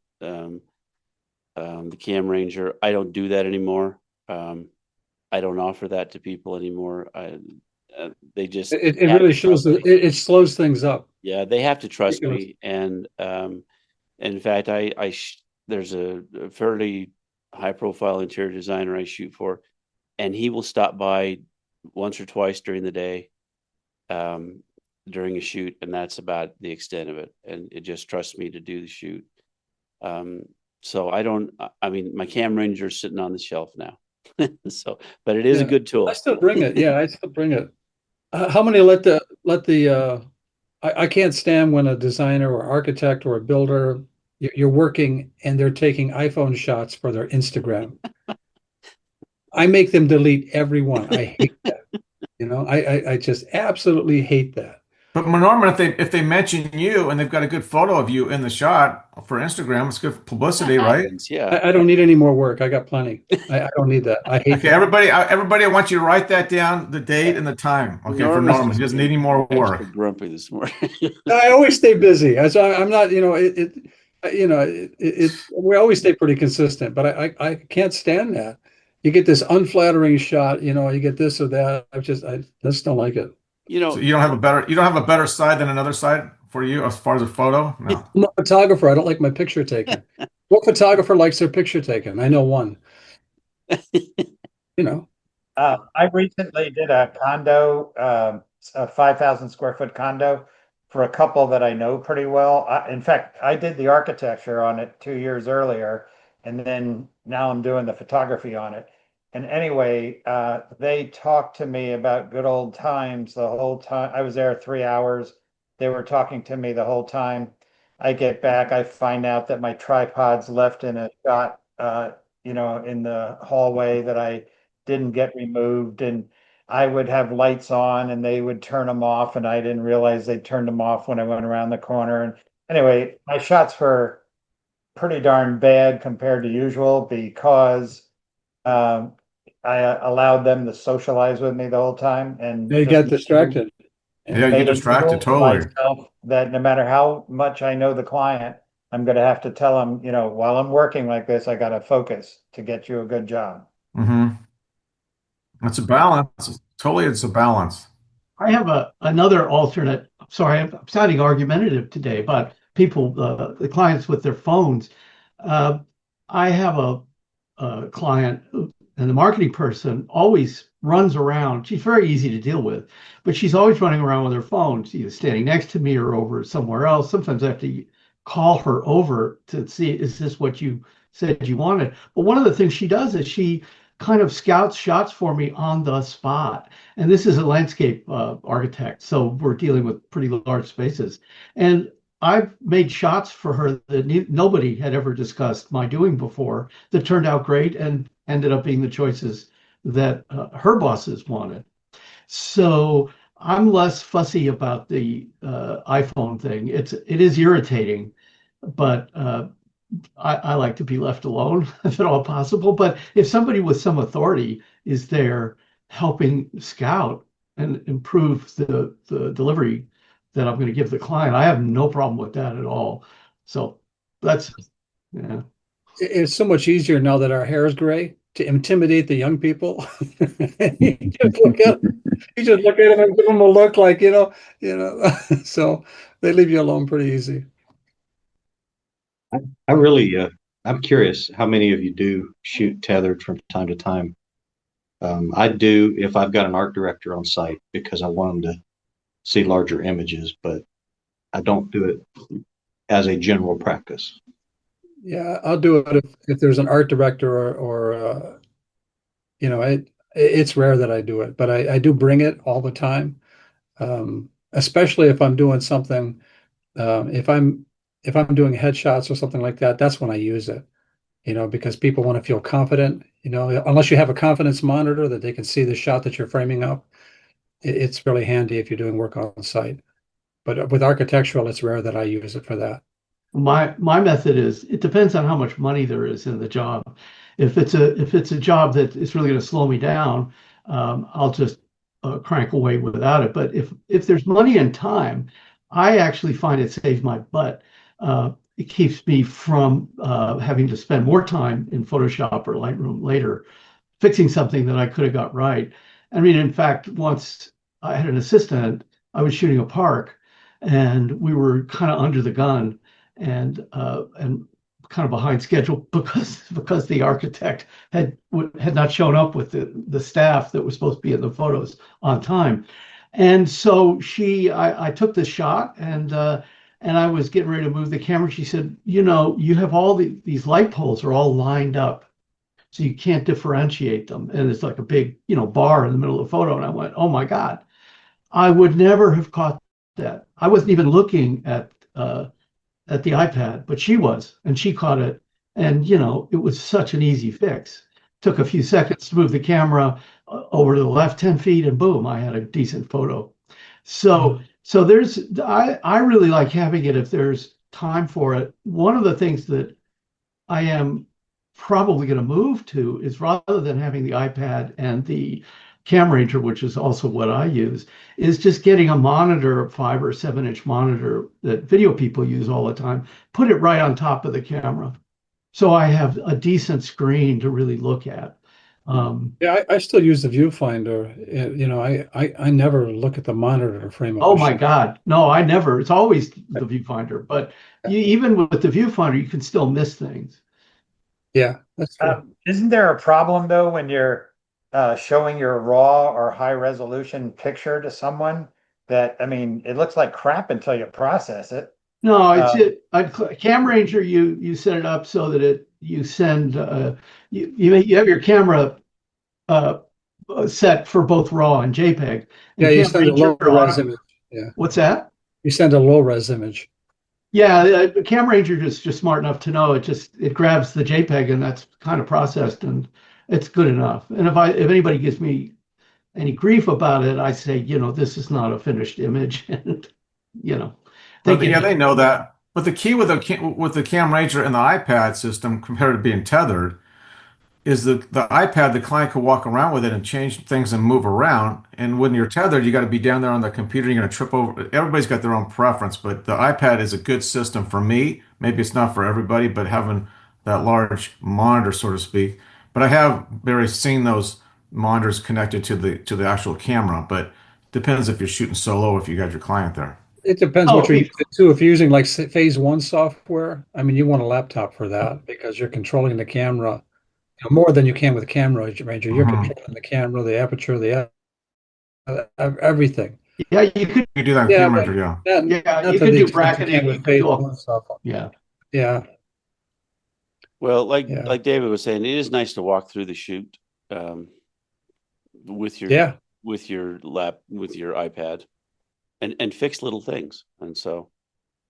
the Cam Ranger. I don't do that anymore. I don't offer that to people anymore. They just It have really to shows trust that me. it slows things up. Yeah, they have to trust Ridiculous. me. And in fact, there's a fairly high profile interior designer I shoot for, and he will stop by once or twice during the day, during a shoot, and that's about the extent of it. And it just trusts me to do the shoot. So I mean, my Cam Ranger's sitting on the shelf now. So, but it is a Yeah, good I tool. still bring it. Yeah, I still bring it. How many let the I can't stand when a designer or architect or a builder, you're working and they're taking iPhone shots for their Instagram. I make them delete every one. I hate that. You know, I just absolutely hate that. But Norman, if they mention you and they've got a good photo of you in the shot for Instagram, it's good publicity, That right? happens, yeah. I don't need any more work. I got plenty. I don't need that. I hate Okay, that. everybody, I want you to write that down, the date and the time. Okay, for Norman's Norman, he just doesn't need any being more extra work. grumpy this morning. I always stay busy. I'm not, we always stay pretty consistent, but I can't stand that. You get this unflattering shot, you get this or that. I just don't like it. You So know, you don't have a better side than another side for you as far as a photo? No. I'm a photographer. I don't like my picture taken. What photographer likes their picture taken? I know one, you know. I recently did a condo, a 5,000 square foot condo for a couple that I know pretty well. In fact, I did the architecture on it 2 years earlier, and then now I'm doing the photography on it. And anyway, they talked to me about good old times the whole time. I was there 3 hours. They were talking to me the whole time. I get back, I find out that my tripod's left in a shot, in the hallway that I didn't get removed, and I would have lights on and they would turn them off, and I didn't realize they turned them off when I went around the corner. And anyway, my shots were pretty darn bad compared to usual because um, I allowed them to socialize with me the whole time and They just get distracted. Yeah, you made a distracted rule for totally. myself that no matter how much I know the client, I'm going to have to tell them, while I'm working like this, I got to focus to get you a good job. Mm-hmm. It's a balance. Totally, it's a balance. I have another alternate. Sorry, I'm sounding argumentative today, but people, the clients with their phones. Uh, I have a client and the marketing person always runs around. She's very easy to deal with, but she's always running around with her phone, either standing next to me or over somewhere else. Sometimes I have to call her over to see, is this what you said you wanted? But one of the things she does is she kind of scouts shots for me on the spot. And this is a landscape architect, so we're dealing with pretty large spaces. And I've made shots for her that nobody had ever discussed my doing before that turned out great and ended up being the choices that her bosses wanted. So I'm less fussy about the iPhone thing. It is irritating, but I like to be left alone if at all possible. But if somebody with some authority is there helping scout and improve the delivery that I'm going to give the client, I have no problem with that at all. So that's, yeah. It's so much easier now that our hair is gray to intimidate the young people. You just look at them and give them a look like, so they leave you alone pretty easy. I really, I'm curious how many of you do shoot tethered from time to time. I do if I've got an art director on site because I want them to see larger images, but I don't do it as a general practice. Yeah, I'll do it if there's an art director or it's rare that I do it, but I do bring it all the time. Especially if I'm doing something, if I'm doing headshots or something like that, that's when I use it, because people want to feel confident, unless you have a confidence monitor that they can see the shot that you're framing up. It's really handy if you're doing work on site. But with architectural, it's rare that I use it for that. My method is it depends on how much money there is in the job. If it's a job that is really going to slow me down, I'll just crank away without it. But if there's money and time, I actually find it saves my butt. It keeps me from having to spend more time in Photoshop or Lightroom later fixing something that I could have got right. I mean, in fact, once I had an assistant, I was shooting a park, and we were kind of under the gun and kind of behind schedule because the architect had not shown up with the staff that was supposed to be in the photos on time. And so I took the shot and I was getting ready to move the camera. She said, you have all these light poles are all lined up, so you can't differentiate them. And it's like a big, bar in the middle of the photo. And I went, oh my God, I would never have caught that. I wasn't even looking at the iPad, but she was, and she caught it. And, it was such an easy fix. Took a few seconds to move the camera over to the left 10 feet, and boom, I had a decent photo. So So I really like having it if there's time for it. One of the things that I am probably going to move to is, rather than having the iPad and the Cam Ranger, which is also what I use, is just getting a monitor, a 5 or 7 inch monitor that video people use all the time, put it right on top of the camera. So I have a decent screen to really look at. Yeah, I still use the viewfinder. You know, I never look at the monitor frame of Oh a my shot. God. No, I never. It's always the viewfinder, but even with the viewfinder, you can still miss things. Yeah, that's true. Isn't there a problem though when you're showing your raw or high resolution picture to someone that, I mean, it looks like crap until you process it. No, it's Um, it. Cam Ranger, you set it up so that you send you have your camera uh, set for both RAW and JPEG. Yeah, And you Cam send a Ranger low res image. Yeah, what's that? you send a low res image. Yeah, the Cam Ranger is just smart enough to know it grabs the JPEG and that's kind of processed and it's good enough. And if anybody gives me any grief about it, I say, this is not a finished image, and you know, they But can. yeah, they know that. But the key with the Cam Ranger and the iPad system compared to being tethered is the iPad, the client can walk around with it and change things and move around. And when you're tethered, you got to be down there on the computer. You're going to trip over. Everybody's got their own preference, but the iPad is a good system for me. Maybe it's not for everybody, but having that large monitor, so to speak. But I have Barry seen those monitors connected to the actual camera. But depends if you're shooting solo, if you got your client there. It depends Oh, what you're using too. If you're using like phase one software, I mean, you want a laptop for that because you're controlling the camera, more than you can with Cam Ranger. You're Mhm. controlling the camera, the aperture, everything. yeah, you could. You do that in Yeah, Cam but Ranger, yeah. Yeah, not you to could the do extent you can bracketing. You with could phase do all. one software. Yeah. Yeah, Well, like yeah, David was saying, it is nice to walk through the shoot um, with your yeah. with your iPad and fix little things. And so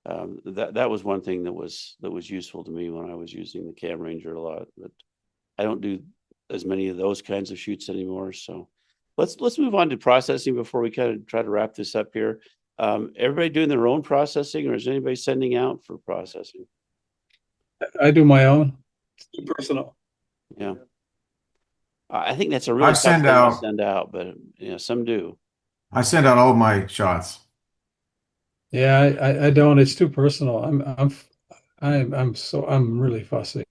that was one thing that was useful to me when I was using the Cam Ranger a lot. But I don't do as many of those kinds of shoots anymore. So let's move on to processing before we kind of try to wrap this up here. Everybody doing their own processing, or is anybody sending out for processing? I do my own. It's too personal. Yeah. I think that's a I really tough send thing to out send out, but some do. I send out all of my shots. Yeah, I don't. It's too personal. I'm really fussy.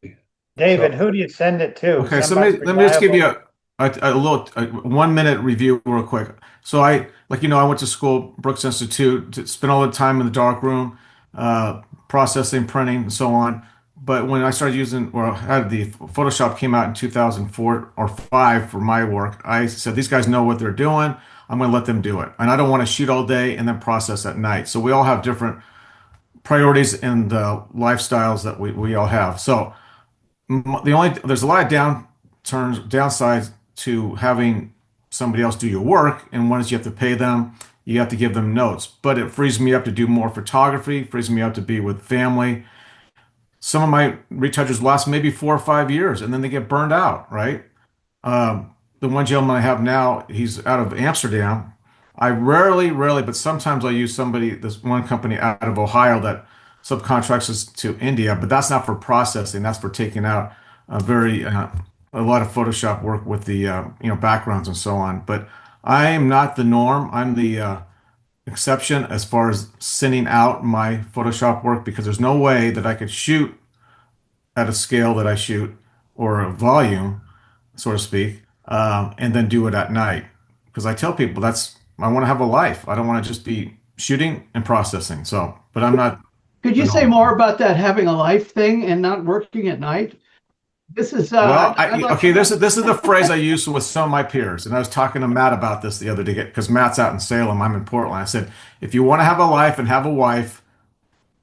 David, So who do you send it to? Okay, so Somebody let me just give you reliable? a little 1 minute review real quick. So I went to school, Brooks Institute, to spend all the time in the dark room, processing, printing, and so on. But when I started using, or had the Photoshop came out in 2004 or five for my work, I said these guys know what they're doing. I'm going to let them do it, and I don't want to shoot all day and then process at night. So we all have different priorities and lifestyles that we all have. So there's a lot of downsides to having somebody else do your work, and one is you have to pay them, you have to give them notes, but it frees me up to do more photography, frees me up to be with family. Some of my retouchers last maybe 4 or 5 years and then they get burned out, right? The one gentleman I have now, he's out of Amsterdam. I rarely, but sometimes I use this one company out of Ohio that subcontracts us to India, but that's not for processing. That's for taking out a lot of Photoshop work with the backgrounds and so on. But I am not the norm. I'm the exception as far as sending out my Photoshop work because there's no way that I could shoot at a scale that I shoot or a volume, so to speak, and then do it at night. Because I tell people I want to have a life. I don't want to just be shooting and processing. So, but I'm not Could the you say norm. more about that having a life thing and not working at night? This is Well, I'd like okay, to this is the phrase I use with some of my peers, and I was talking to Matt about this the other day because Matt's out in Salem, I'm in Portland. I said, if you want to have a life and have a wife,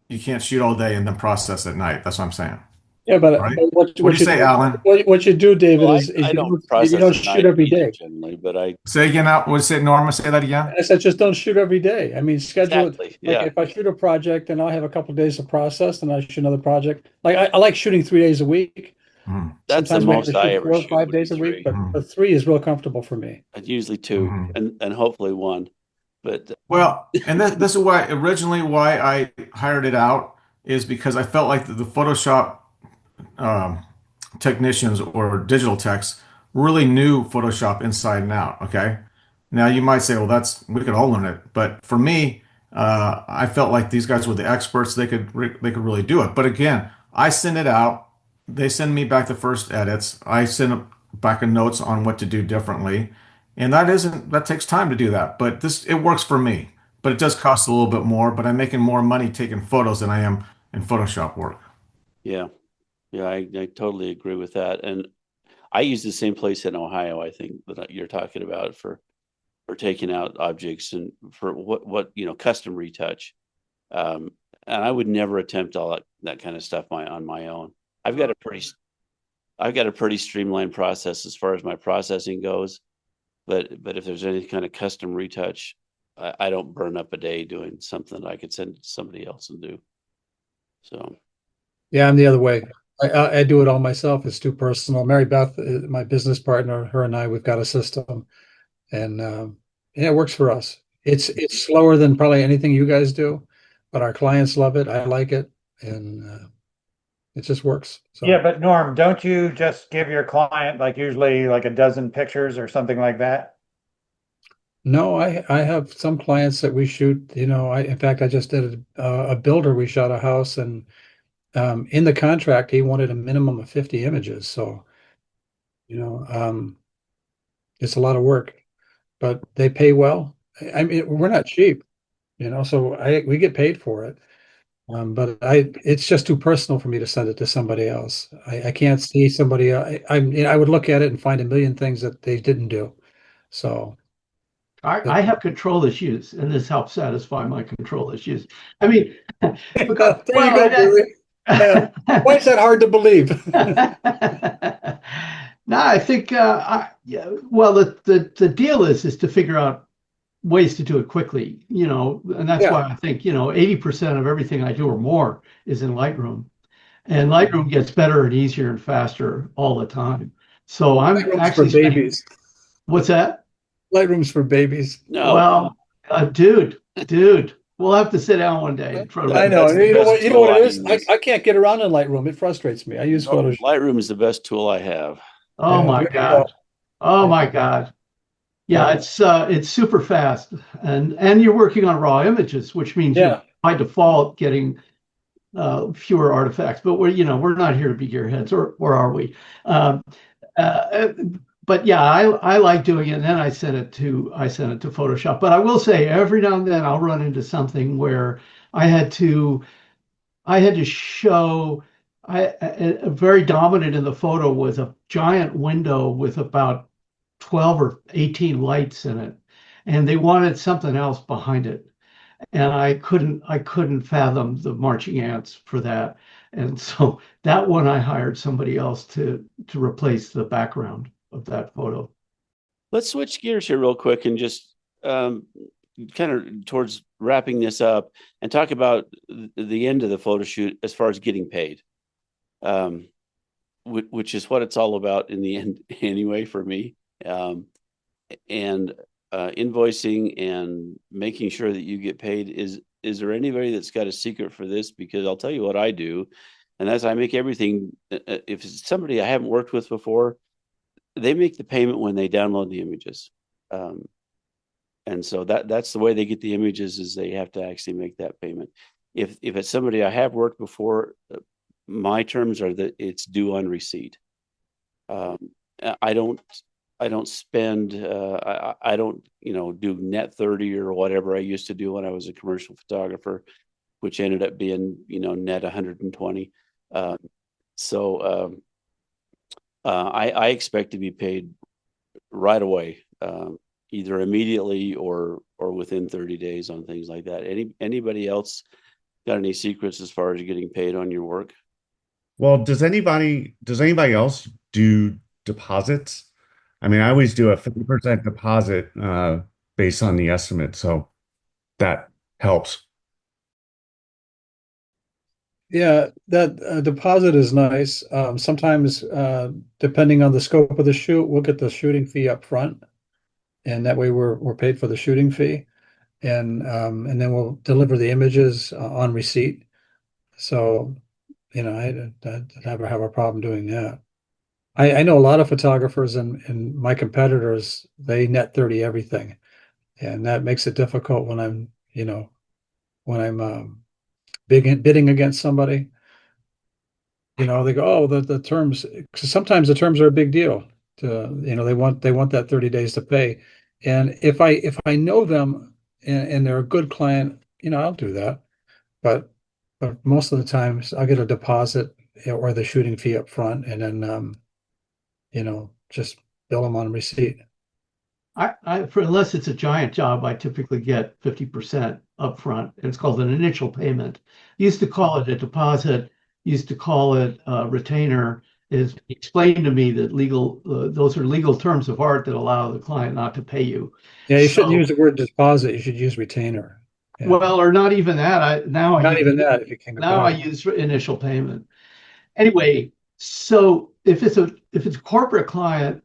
you can't shoot all day and then process at night. That's what I'm saying, yeah, right? but What do you say, Alan? what you do, David, Well, is I don't you process don't at shoot night every either day. generally, but I Say again, Al. What say, Norma? Say that again. I said just don't shoot every day. I mean, schedule it. exactly, Like yeah, if I shoot a project, then I'll have a couple of days to process, and I shoot another project. Like I like shooting 3 days a week. Mhm, that's the Sometimes we have to most I shoot ever 4 or 5 shoot would be days a week, three. but mhm, three is real comfortable for me. I'd usually two mhm. and hopefully one. But Well, and this is why originally why I hired it out is because I felt like the Photoshop um, technicians or digital techs really knew Photoshop inside and out. Okay. Now you might say, well, we could all learn it, but for me, I felt like these guys were the experts. They could really do it. But again, I send it out. They send me back the first edits. I send back a notes on what to do differently, and that takes time to do that. But it works for me. But it does cost a little bit more. But I'm making more money taking photos than I am in Photoshop work. yeah, I totally agree with that. And I use the same place in Ohio, I think, that you're talking about for taking out objects and for what custom retouch. And I would never attempt all that kind of stuff on my own. I've got a pretty streamlined process as far as my processing goes. But if there's any kind of custom retouch, I don't burn up a day doing something that I could send to somebody else and do. So Yeah, I'm the other way. I do it all myself. It's too personal. Mary Beth, my business partner, her and I, we've got a system, and yeah, it works for us. It's slower than probably anything you guys do, but our clients love it. I like it, and it just works. So Yeah, but Norm, don't you just give your client like usually like a dozen pictures or something like that? no, I have some clients that we shoot. In fact, I just did a builder. We shot a house, and in the contract, he wanted a minimum of 50 images. So you know, it's a lot of work, but they pay well. I mean, we're not cheap, so we get paid for it. But it's just too personal for me to send it to somebody else. I can't see somebody. I would look at it and find a million things that they didn't do. So I have control issues, and this helps satisfy my control issues. I mean, because, there you go, Billy. Why is that hard to believe? no, I think yeah. Well, the deal is to figure out ways to do it quickly, and that's why I think 80% of everything I do or more is in Lightroom, and Lightroom gets better and easier and faster all the time. So I'm Lightroom's actually for babies. What's that? Lightroom's for babies. no, Well, dude, we'll have to sit down one day and try to. I know. That's the You know best what? You know what tool it I is? use. I can't get around in Lightroom. It frustrates me. I use Photoshop. Lightroom is the best tool I have. Oh my there you God. go. Oh my God. Yeah, it's super fast, and you're working on raw images, which means Yeah. you're by default getting fewer artifacts. But we're not here to be gearheads, or are we? Um, uh, but yeah, I like doing it. And then I sent it to Photoshop. But I will say, every now and then I'll run into something where I had to show. Very dominant in the photo was a giant window with about 12 or 18 lights in it, and they wanted something else behind it, and I couldn't fathom the marching ants for that, and so that one I hired somebody else to replace the background of that photo. Let's switch gears here real quick and just kind of towards wrapping this up and talk about the end of the photo shoot as far as getting paid, which is what it's all about in the end anyway for me. And invoicing and making sure that you get paid. Is there anybody that's got a secret for this? Because I'll tell you what I do, and that's I make everything. If it's somebody I haven't worked with before, they make the payment when they download the images. And so that's the way they get the images, is they have to actually make that payment. If it's somebody I have worked before, my terms are that it's due on receipt. I don't spend, I don't, do net 30 or whatever I used to do when I was a commercial photographer, which ended up being, net 120. I expect to be paid right away, either immediately or within 30 days on things like that. Anybody else got any secrets as far as getting paid on your work? Well, does anybody else do deposits? I mean, I always do a 50% deposit based on the estimate, so that helps. Yeah, that deposit is nice. Sometimes, depending on the scope of the shoot, we'll get the shooting fee up front, and that way we're paid for the shooting fee. and then we'll deliver the images on receipt. So, I'd never have a problem doing that. I know a lot of photographers and my competitors, they net 30 everything. And that makes it difficult when I'm bidding against somebody. They go, oh, the terms, because sometimes the terms are a big deal. They want that 30 days to pay. And if I know them and they're a good client, I'll do that. But most of the times I'll get a deposit or the shooting fee up front, and then just bill them on receipt. Unless it's a giant job, I typically get 50% upfront. And it's called an initial payment. Used to call it a deposit, used to call it a retainer. Is explained to me that those are legal terms of art that allow the client not to pay you. Yeah, you shouldn't use the word deposit. You should use retainer. Yeah. Well, or not even that. Not even that if you can now I use initial payment. Anyway, so if it's a corporate client,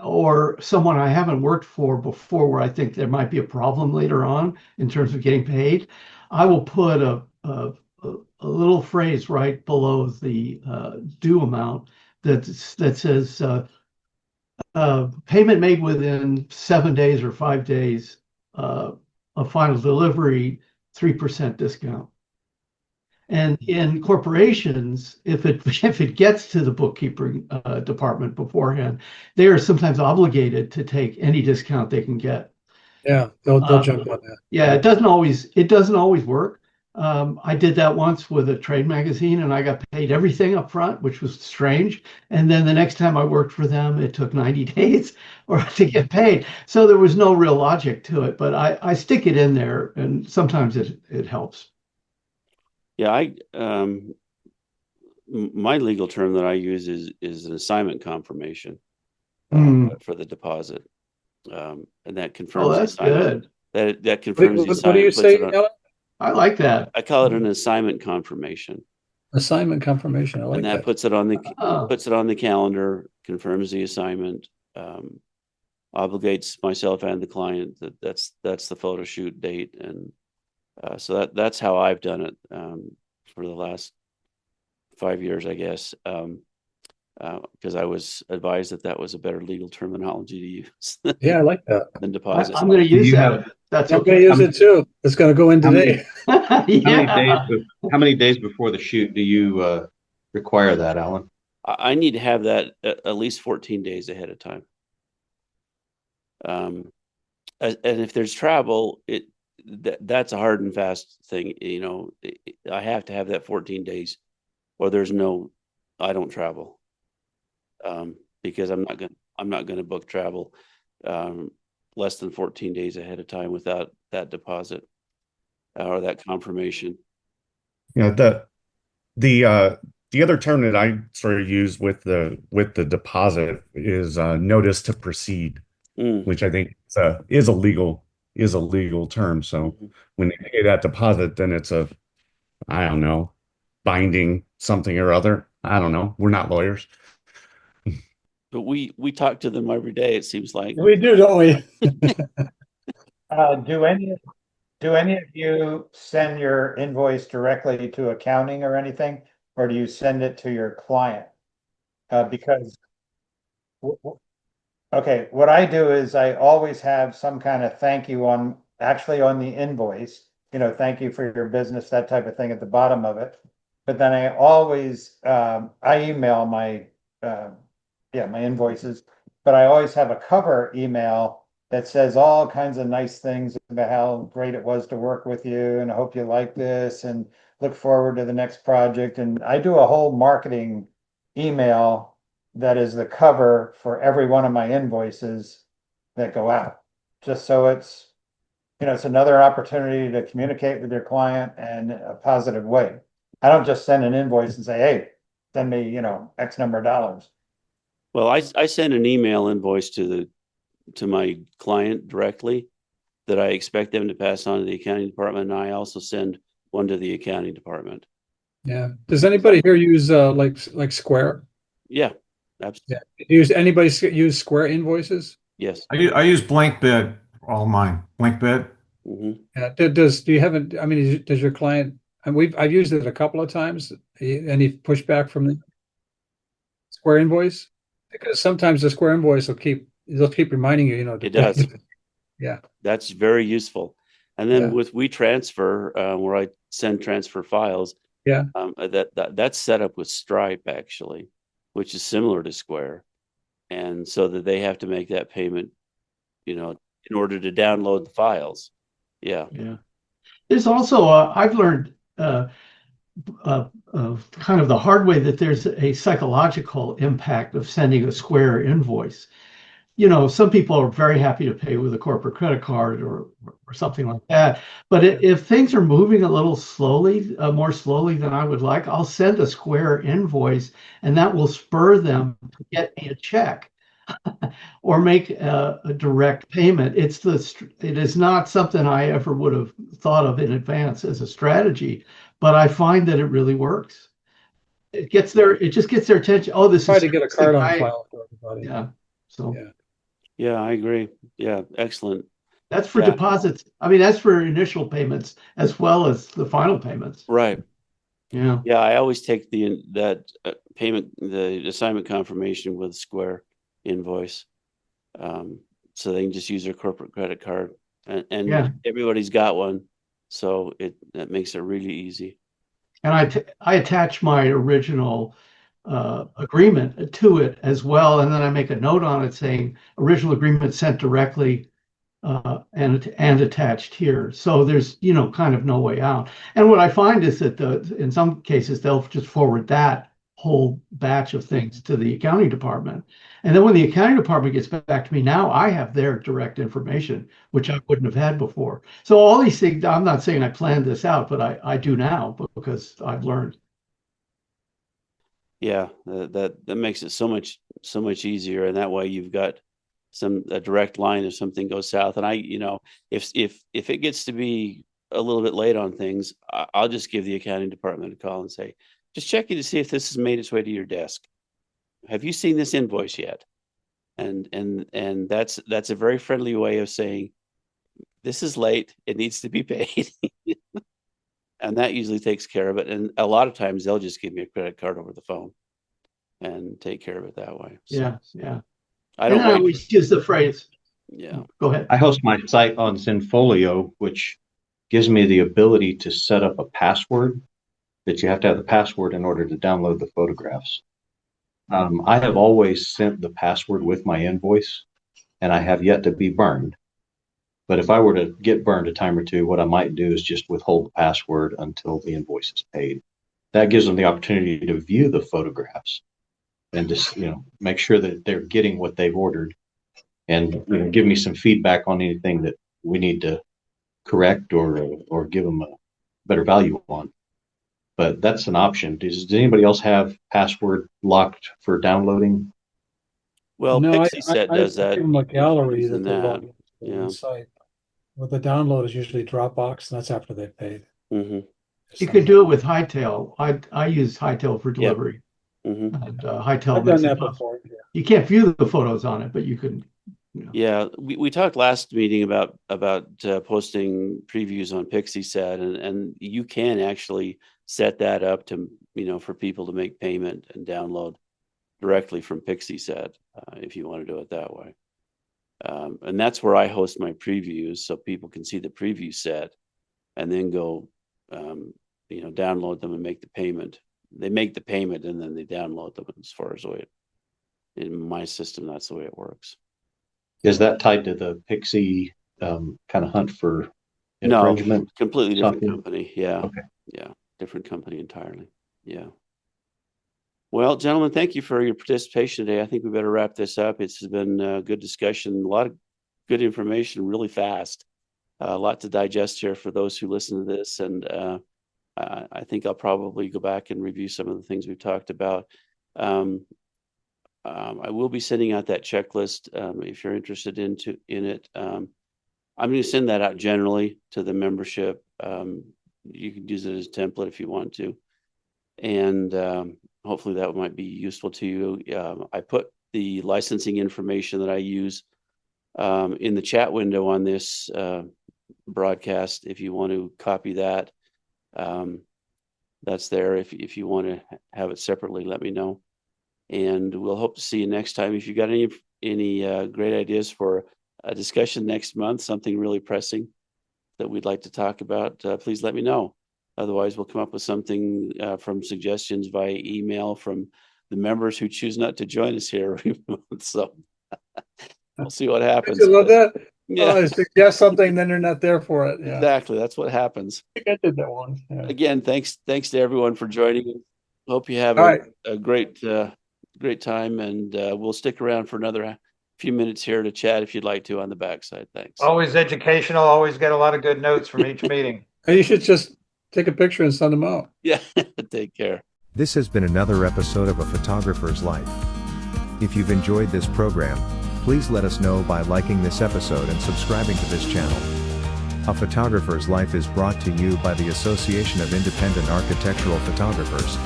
or someone I haven't worked for before where I think there might be a problem later on in terms of getting paid, I will put a little phrase right below the due amount that says payment made within 7 days or 5 days of final delivery, 3% discount. And in corporations, if it gets to the bookkeeping department beforehand, they are sometimes obligated to take any discount they can get. Yeah, they'll jump on that. Yeah, it doesn't always work. I did that once with a trade magazine, and I got paid everything up front, which was strange. And then the next time I worked for them, it took 90 days to get paid. So there was no real logic to it, but I stick it in there, and sometimes it helps. Yeah, my legal term that I use is an assignment confirmation for the deposit, and that confirms. Oh, that's good. That confirms the assignment. What do you say, Ellen? I like that. I call it an assignment confirmation. Assignment confirmation. I like that. And that puts it on the calendar, confirms the assignment, obligates myself and the client that's the photo shoot date, and so that's how I've done it for the last 5 years, I guess, because I was advised that was a better legal terminology to use. Yeah, I like that. Than deposit. I'm going to use that. That's I'm going to use it too. It's going to go in today. How many days before the shoot do you require that, Alan? I need to have that at least 14 days ahead of time. And if there's travel, that's a hard and fast thing. I have to have that 14 days, or I don't travel, because I'm not going to book travel less than 14 days ahead of time without that deposit or that confirmation. Yeah, the other term that I sort of use with the deposit is notice to proceed, which I think is a legal term. So when they pay that deposit, then it's I don't know, binding something or other. I don't know. We're not lawyers. But we talk to them every day, it seems like. We do, don't we? Do any of you send your invoice directly to accounting or anything, or do you send it to your client? Because okay, what I do is I always have some kind of thank you on the invoice, thank you for your business, that type of thing at the bottom of it. But then I always I email my my invoices, but I always have a cover email that says all kinds of nice things about how great it was to work with you, and I hope you like this and look forward to the next project. And I do a whole marketing email that is the cover for every one of my invoices that go out, just so it's another opportunity to communicate with your client in a positive way. I don't just send an invoice and say, hey, send me X number of dollars. Well, I send an email invoice to my client directly that I expect them to pass on to the accounting department, and I also send one to the accounting department. Yeah. Does anybody here use like Square? Yeah, absolutely. Yeah. Anybody use Square invoices? Yes. I use blank bid. all mine. Link bid. Mm-hmm. Do you have I mean, does your client, and I've used it a couple of times, any pushback from the Square Invoice? Because sometimes the Square Invoice they'll keep reminding you, It does. Yeah. That's very useful. And then Yeah. with WeTransfer, where I send transfer files, Yeah. that's set up with Stripe actually, which is similar to Square, and so that they have to make that payment, in order to download the files. Yeah. Yeah. There's also, I've learned kind of the hard way that there's a psychological impact of sending a Square invoice. Some people are very happy to pay with a corporate credit card or something like that. But if things are moving a little slowly, more slowly than I would like, I'll send a Square invoice, and that will spur them to get me a check or make a direct payment. It is not something I ever would have thought of in advance as a strategy, but I find that it really works. It just gets their attention. Oh, this Try is to get a card on file for everybody. yeah. So Yeah, I agree. Yeah, excellent. that's for deposits. I mean, that's for initial payments as well as the final payments. Right. Yeah. Yeah, I always take that payment, the assignment confirmation with Square invoice, so they can just use their corporate credit card, and everybody's got one, so that makes it really easy. And I attach my original agreement to it as well, and then I make a note on it saying original agreement sent directly and attached here. So there's kind of no way out. And what I find is that in some cases they'll just forward that whole batch of things to the accounting department. And then when the accounting department gets back to me, now I have their direct information, which I wouldn't have had before. So all these things, I'm not saying I planned this out, but I do now because I've learned. Yeah, that makes it so much easier, and that way you've got a direct line if something goes south. And if it gets to be a little bit late on things, I'll just give the accounting department a call and say, just checking to see if this has made its way to your desk. Have you seen this invoice yet? And that's a very friendly way of saying, this is late, it needs to be paid. And that usually takes care of it. And a lot of times they'll just give me a credit card over the phone and take care of it that way. So, yeah. I don't always use the phrase. Yeah. Go ahead. I host my site on Zenfolio, which gives me the ability to set up a password that you have to have the password in order to download the photographs. I have always sent the password with my invoice, and I have yet to be burned. But if I were to get burned a time or two, what I might do is just withhold the password until the invoice is paid. That gives them the opportunity to view the photographs and just make sure that they're getting what they've ordered, and give me some feedback on anything that we need to correct or give them a better value on. But that's an option. Does anybody else have password locked for downloading? Well, No, PixieSet does that. give them a gallery that they that. log into the site. Well, the download is usually Dropbox, and that's after they've paid. Mm-hmm. You could do it with Hightail. I use Hightail for delivery. Mm-hmm. And Hightail I've done that before. Yeah. You can't view the photos on it, but you can. Yeah, we talked last meeting about posting previews on PixieSet, and you can actually set that up to for people to make payment and download directly from PixieSet if you want to do it that way. And that's where I host my previews, so people can see the preview set and then go download them and make the payment. They make the payment and then they download them. As far as the way in my system, that's the way it works. Is that tied to the Pixie kind of hunt for infringement? No, completely different company. Yeah. Okay. Yeah. Different company entirely. Yeah. Well, gentlemen, thank you for your participation today. I think we better wrap this up. It's been a good discussion, a lot of good information really fast, a lot to digest here for those who listen to this. And I think I'll probably go back and review some of the things we've talked about. I will be sending out that checklist if you're interested in it. I'm going to send that out generally to the membership. You can use it as a template if you want to. And hopefully that might be useful to you. I put the licensing information that I use in the chat window on this broadcast. If you want to copy that, that's there. If you want to have it separately, let me know. And we'll hope to see you next time. If you got any great ideas for a discussion next month, something really pressing that we'd like to talk about, please let me know. Otherwise, we'll come up with something from suggestions via email from the members who choose not to join us here every month. So we'll see what happens. You love that? Yeah. Oh, I suggest something, then they're not there for it. Yeah. Exactly. That's what happens. I think I did that one. Yeah. Again, thanks to everyone for joining. Hope you have All right. a great time, and we'll stick around for another few minutes here to chat if you'd like to on the backside. Thanks. Always educational, always get a lot of good notes from each meeting. And you should just take a picture and send them out. Yeah. Take care. This has been another episode of A Photographer's Life. If you've enjoyed this program, please let us know by liking this episode and subscribing to this channel. A Photographer's Life is brought to you by the Association of Independent Architectural Photographers.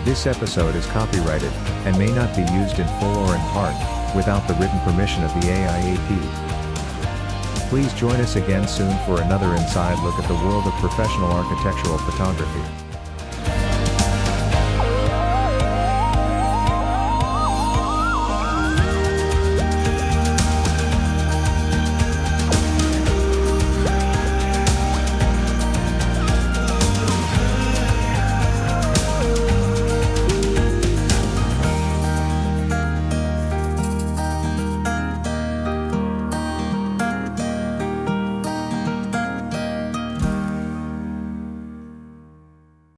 This episode is copyrighted and may not be used in full or in part without the written permission of the AIAP. Please join us again soon for another inside look at the world of professional architectural photography.